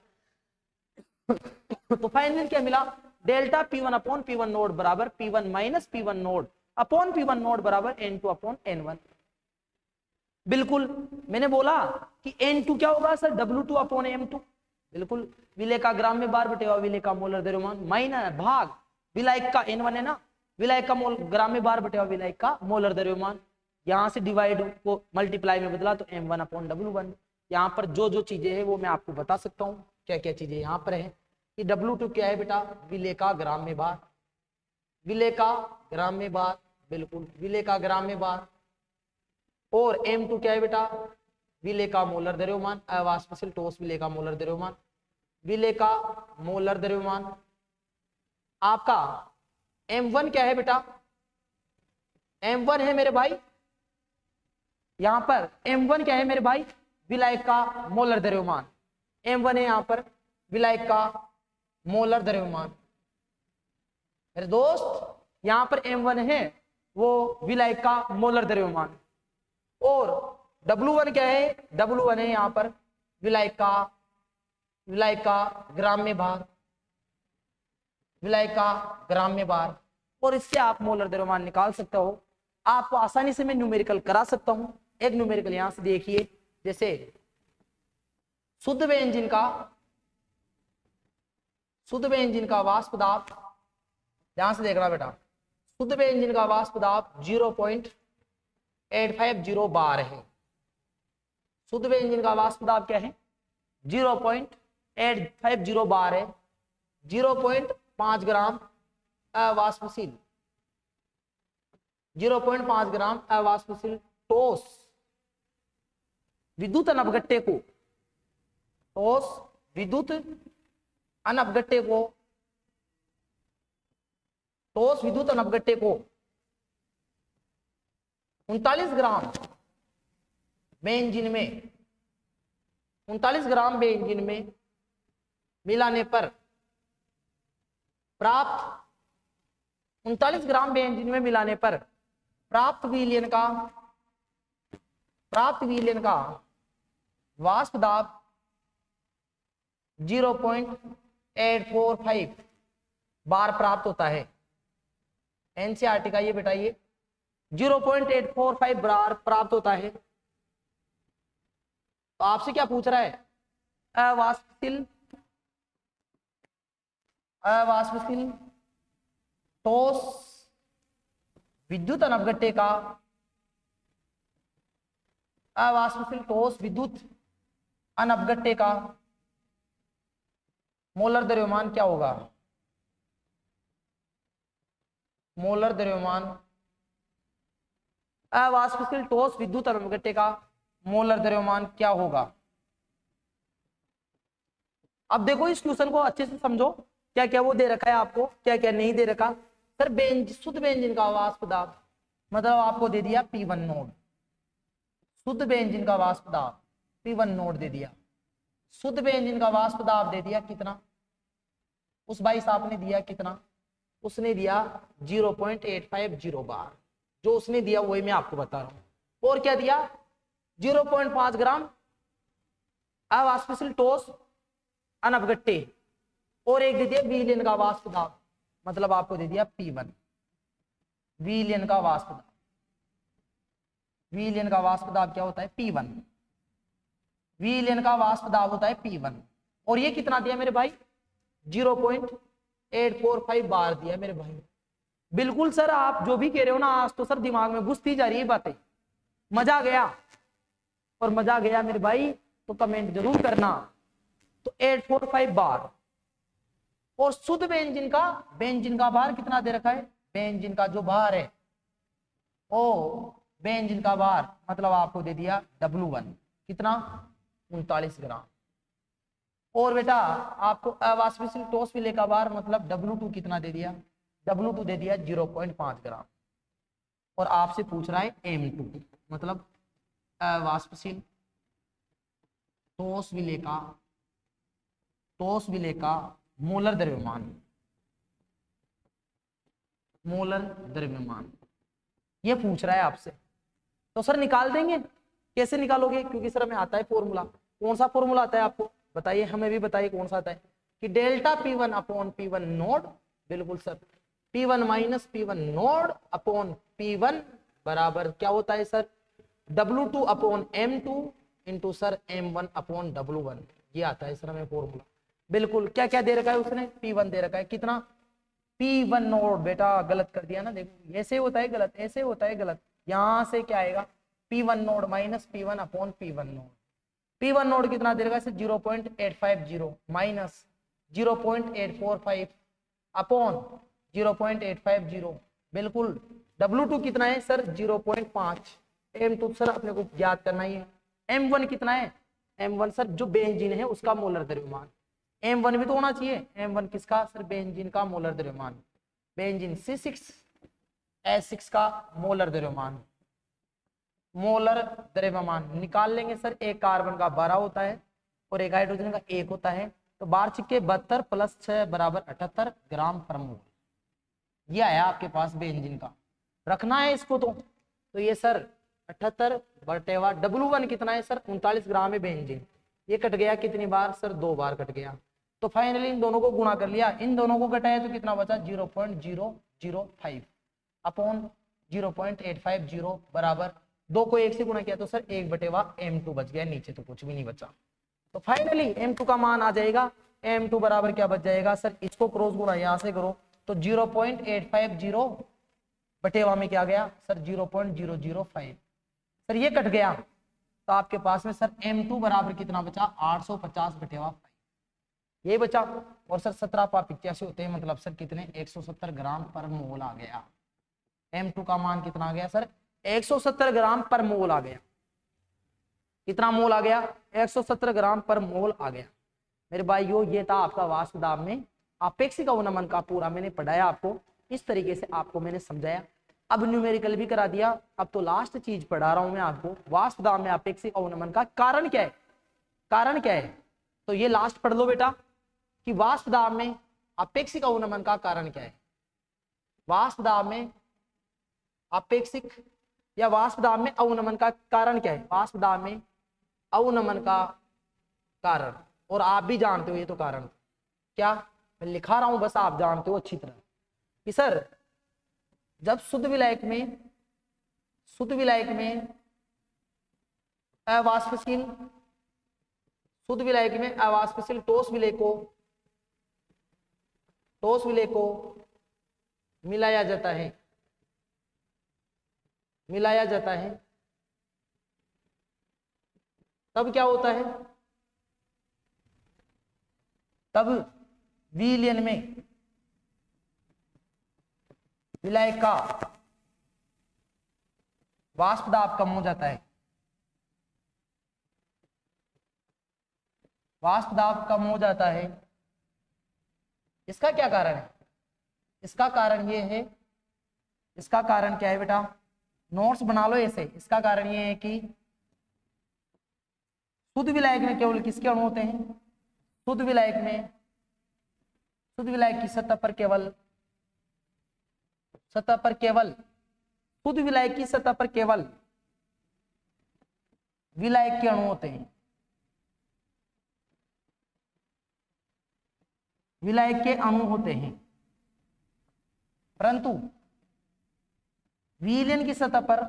तो फाइनल क्या मिला delta P1 upon P1 node बराबर P1 minus P1 nought upon P1 node बराबर N2 अपॉन N1। बिल्कुल मैंने बोला कि N2 क्या होगा सर W2 अपॉन M2, बिल्कुल विलेय का ग्राम में बार बटेवा विलेय का मोलर द्रव्यमान माइनस भाग विलायक का N1 है ना, विलायक का मोल ग्राम में बार बटेवा विलायक का मोलर द्रव्यमान। यहाँ से डिवाइड को मल्टीप्लाई में बदला तो M1 अपॉन W1। यहाँ पर जो जो चीजें हैं वो मैं आपको बता सकता हूँ क्या क्या चीजें यहाँ पर है कि W2 क्या है बेटा विलेय का ग्राम में बार, विलेय का ग्राम में बार, बिल्कुल विलेय का ग्राम में बार। और M2 क्या है बेटा विलेय का मोलर द्रव्यमान, अवाष्पशील ठोस विलेय का मोलर द्रव्यमान, विलेय का मोलर द्रव्यमान। आपका M1 क्या है बेटा, M1 है मेरे भाई, यहां पर M1 क्या है मेरे भाई विलायक का मोलर द्रव्यमान, M1 है यहां पर विलायक का मोलर द्रव्यमान। मेरे दोस्त यहां पर M1 है वो विलायक का मोलर द्रव्यमान, और W1 क्या है, W1 है यहां पर विलायक का ग्राम्य भार, विलायक का ग्राम्य भार। और इससे आप मोलर द्रव्यमान निकाल सकते हो। आपको आसानी से मैं न्यूमेरिकल करा सकता हूं। एक न्यूमेरिकल यहां से देखिए, जैसे शुद्ध व्यंजन का वाष्प दाब, ध्यान से देखना बेटा, शुद्ध व्यंजन का वाष्प दाब 0.850 बार है। शुद्ध व्यंजन का वाष्प दाब क्या है 0.850 बार है। 0.5 ग्राम अवाष्पशील 0.5 ग्राम अवाष्पशील ठोस विद्युत अनपगट्टे को, ठोस विद्युत अनपगट्टे को, ठोस विद्युत अनपगट्टे को 39 ग्राम बेंजीन में 39 ग्राम बेंजीन में मिलाने पर प्राप्त 39 ग्राम बेंजीन में मिलाने पर प्राप्त विलयन का वाष्प दाब 0.845 बार प्राप्त होता है। एनसीईआरटी का ये बेटा ये 0.845 बार प्राप्त होता है। तो आपसे क्या पूछ रहा है? अवाष्पशील ठोस विद्युत अनवगट्टे का अवाष्पशील ठोस विद्युत अनवगट्टे का मोलर द्रव्यमान क्या होगा? मोलर द्रव्यमान अवाष्पशील ठोस विद्युत अनवगट्टे का मोलर द्रव्यमान क्या होगा? अब देखो इस क्वेश्चन को अच्छे से समझो, क्या क्या वो दे रखा है आपको, क्या क्या नहीं दे रखा। सर शुद्ध बेंजीन का वाष्प दाब मतलब आपको दे दिया P1 नोड, शुद्ध बेंजीन का वाष्प दाब P1 नोड दे दिया, शुद्ध बेंजीन का वाष्प दाब दे दिया कितना? उस भाई साहब ने दिया कितना? उसने दिया 0.850 बार, जो उसने दिया वही मैं आपको बता रहा हूं। और क्या दिया? 0.5 ग्राम अवाष्पशील ठोस अनवगट्टे, और एक दे दिया विलयन का वाष्प दाब, मतलब आपको दे दिया P1 विलयन का वाष्प दाब। विलयन का वाष्प दाब क्या होता है? P1। विलयन का वाष्प दाब होता है P1, और ये कितना दिया मेरे भाई? 0.845 बार दिया मेरे भाई। बिल्कुल सर, आप जो भी कह रहे हो ना आज तो सर दिमाग में घुसती जा रही है बातें। मजा गया, और मजा गया मेरे भाई तो कमेंट जरूर करना। तो 845 बार, और शुद्ध बेंजीन का भार कितना दे रखा है? बेंजीन का जो भार है ओ बेंजीन का भार मतलब आपको दे दिया W1 कितना? 39 ग्राम। और बेटा आपको अवाष्पशील ठोस विलय का भार मतलब W2 कितना दे दिया? W2 दे दिया 0.5 ग्राम। और आपसे पूछ रहा है M2 मतलब अवाष्पशील ठोस विलय का मोलर द्रव्यमान ये पूछ रहा है आपसे। तो सर निकाल देंगे, कैसे निकालोगे? क्योंकि सर हमें आता है फॉर्मूला। कौन सा फॉर्मूला आता है आपको? बताइए, हमें भी बताइए कौन सा आता है। कि delta P1 upon P1 nought, बिल्कुल sir, P1 minus P1 nought upon P1 बराबर क्या होता है sir? W2 upon M2 into sir M1 upon W1, ये आता है सर हमें फॉर्मूला। बिल्कुल, क्या क्या दे रखा है उसने? P1 दे रखा है कितना? P1 nought. बेटा गलत कर दिया ना, देखो ऐसे होता है गलत, ऐसे होता है गलत। यहां से क्या आएगा? P1 nought minus P1 upon P1 node. P1 node कितना दे रखा है? 0.850 माइनस 0.845 अपॉन 0.850। बिल्कुल, W2 कितना है सर? 0.5। M2 सर अपने को याद करना ही है। M1 कितना है? M1 सर जो बेंजीन है उसका मोलर द्रव्यमान। M1 भी तो होना चाहिए। M1 किसका सर? बेंजीन का मोलर द्रव्यमान। बेंजीन C6H6 का मोलर द्रव्यमान निकाल लेंगे सर। एक कार्बन का 12 होता है और एक हाइड्रोजन का 1 होता है। तो 12 छिक्के 72 प्लस 6 बराबर 78 ग्राम पर मोल। ये आया आपके पास बेंजीन का, रखना है इसको। तो ये सर 78 बटेवा W1 कितना है सर? 39 ग्राम है बेंजीन। ये कट गया कितनी बार सर? 2 बार कट गया। तो फाइनली इन दोनों को गुणा कर लिया, इन दोनों को घटाया तो कितना बचा? 0.005 अपॉन 0.850 बराबर 2 को 1 से गुणा किया तो सर 1/M2 बच गया, नीचे तो कुछ भी नहीं बचा। तो फाइनली M2 का मान आ जाएगा। M2 बराबर क्या बच जाएगा सर? इसको क्रॉस गुणा यहाँ से करो तो 0.850 बटेवा में क्या गया सर? 0.005। सर ये कट गया तो आपके पास में सर M2 बराबर कितना बचा? 850 बटेवा 5 ये बचा। और सर 17/85 होते हैं, मतलब सर कितने? 170 ग्राम पर मोल आ गया। M2 का मान कितना आ गया सर? 170 ग्राम पर मोल आ गया। कितना मोल आ गया? 170 ग्राम पर मोल आ गया। मेरे भाइयों ये था आपका वाष्प दाब में अपेक्षिक अवनमन का पूरा मैंने पढ़ाया आपको, इस तरीके से आपको मैंने समझाया। अब न्यूमेरिकल भी करा दिया। अब तो लास्ट चीज पढ़ा रहा हूं मैं आपको, वाष्प दाब में अपेक्षिक अवनमन का कारण क्या है। कारण क्या है? तो ये लास्ट पढ़ लो बेटा कि वाष्प दाब में अपेक्षिक अवनमन का कारण क्या है। वाष्प दाब में अपेक्षिक या वाष्प दाब में अवनमन का कारण क्या है? वाष्प दाब में अवनमन का कारण, और आप भी जानते हो ये तो कारण क्या, मैं लिखा रहा हूं बस आप जानते हो अच्छी तरह कि सर जब शुद्ध विलायक में अवाष्पशील, शुद्ध विलायक में अवाष्पशील ठोस विलय को मिलाया जाता है, तब क्या होता है? तब विलयन में विलायक का वाष्प दाब कम हो जाता है। वाष्प दाब कम हो जाता है। इसका क्या कारण है? इसका कारण ये है, इसका कारण क्या है बेटा? नोट्स बना लो ऐसे। इसका कारण ये है कि शुद्ध विलायक में केवल किसके अणु होते हैं? शुद्ध विलायक की सतह पर केवल शुद्ध विलायक की सतह पर केवल विलायक के अणु होते हैं, विलायक के अणु होते हैं, परंतु विलयन की सतह पर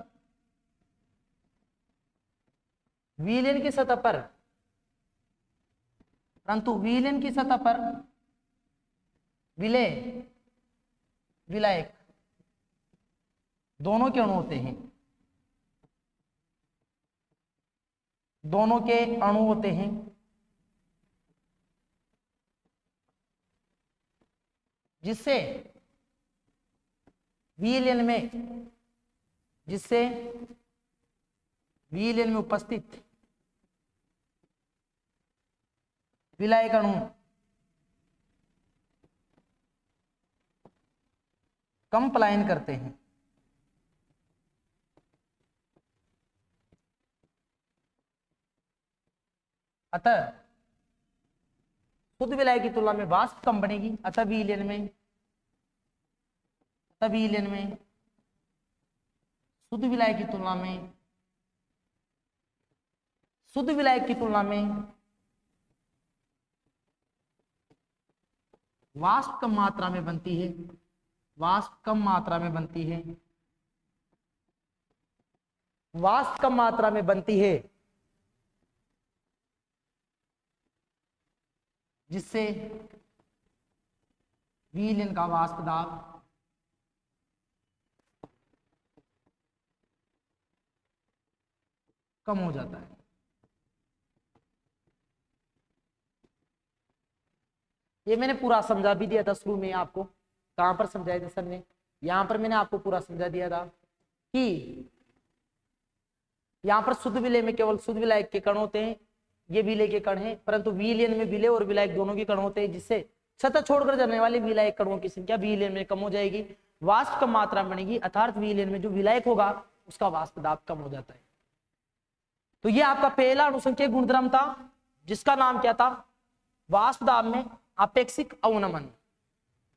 विलायक दोनों के अणु होते हैं, दोनों के अणु होते हैं, जिससे विलयन में उपस्थित विलायक अणु कम पलायन करते हैं। अतः शुद्ध विलायक की तुलना में वाष्प कम बनेगी। अतः विलयन में शुद्ध विलायक की तुलना में वाष्प कम मात्रा में बनती है। वाष्प कम मात्रा में बनती है, जिससे विलयन का वाष्प दाब कम हो जाता है। ये मैंने पूरा समझा भी दिया था शुरू में आपको। कहां पर समझाया था सर ने? यहां पर मैंने आपको पूरा समझा दिया था कि यहां पर शुद्ध विलय में केवल शुद्ध विलायक के कण होते हैं, ये विलय के कण हैं, परंतु विलयन में विलय और विलायक दोनों के कण होते हैं, जिससे सतह छोड़कर जाने वाले विलायक कणों की संख्या विलयन में कम हो जाएगी, वाष्प कम मात्रा में बनेगी, अर्थात विलयन में जो विलायक होगा उसका वाष्प दाब कम हो जाता है। तो ये आपका पहला अणुसंख्यक गुणधर्म था, जिसका नाम क्या था? वाष्प दाब में अपेक्षिक अवनमन।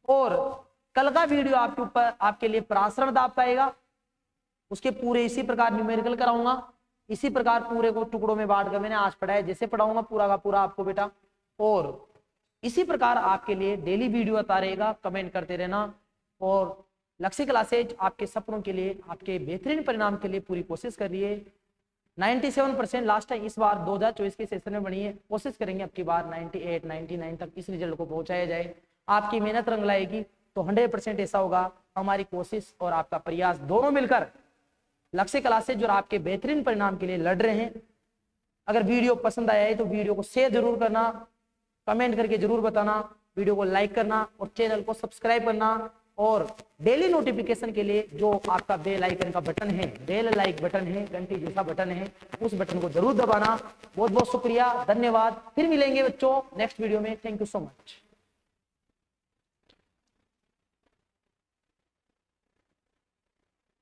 और कल का वीडियो आपके ऊपर आपके लिए प्रासरण दाब का आएगा, उसके पूरे इसी प्रकार न्यूमेरिकल कराऊंगा, इसी प्रकार पूरे को टुकड़ों में बांट कर मैंने आज पढ़ाया, जैसे पढ़ाऊंगा पूरा का पूरा आपको बेटा। और इसी प्रकार आपके लिए डेली वीडियो आता रहेगा, कमेंट करते रहना। और लक्ष्य क्लासेज आपके सपनों के लिए, आपके बेहतरीन परिणाम के लिए पूरी कोशिश कर रही है। 97% लास्ट टाइम इस बार 2024 के सेशन में बनी है, कोशिश करेंगे अब की बार 98, 99 तक इस रिजल्ट को पहुंचाया जाए। आपकी मेहनत रंग लाएगी तो 100% ऐसा होगा। हमारी कोशिश और आपका प्रयास दोनों मिलकर लक्ष्य क्लासेज और आपके बेहतरीन परिणाम के लिए लड़ रहे हैं। अगर वीडियो पसंद आया है तो वीडियो को शेयर जरूर करना, कमेंट करके जरूर बताना, वीडियो को लाइक करना और चैनल को सब्सक्राइब करना। और डेली नोटिफिकेशन के लिए जो आपका बेल आइकन का बटन है, बेल लाइक बटन है, घंटी जैसा बटन है, उस बटन को जरूर दबाना। बहुत बहुत शुक्रिया, धन्यवाद। फिर मिलेंगे बच्चों नेक्स्ट वीडियो में। Thank you so much.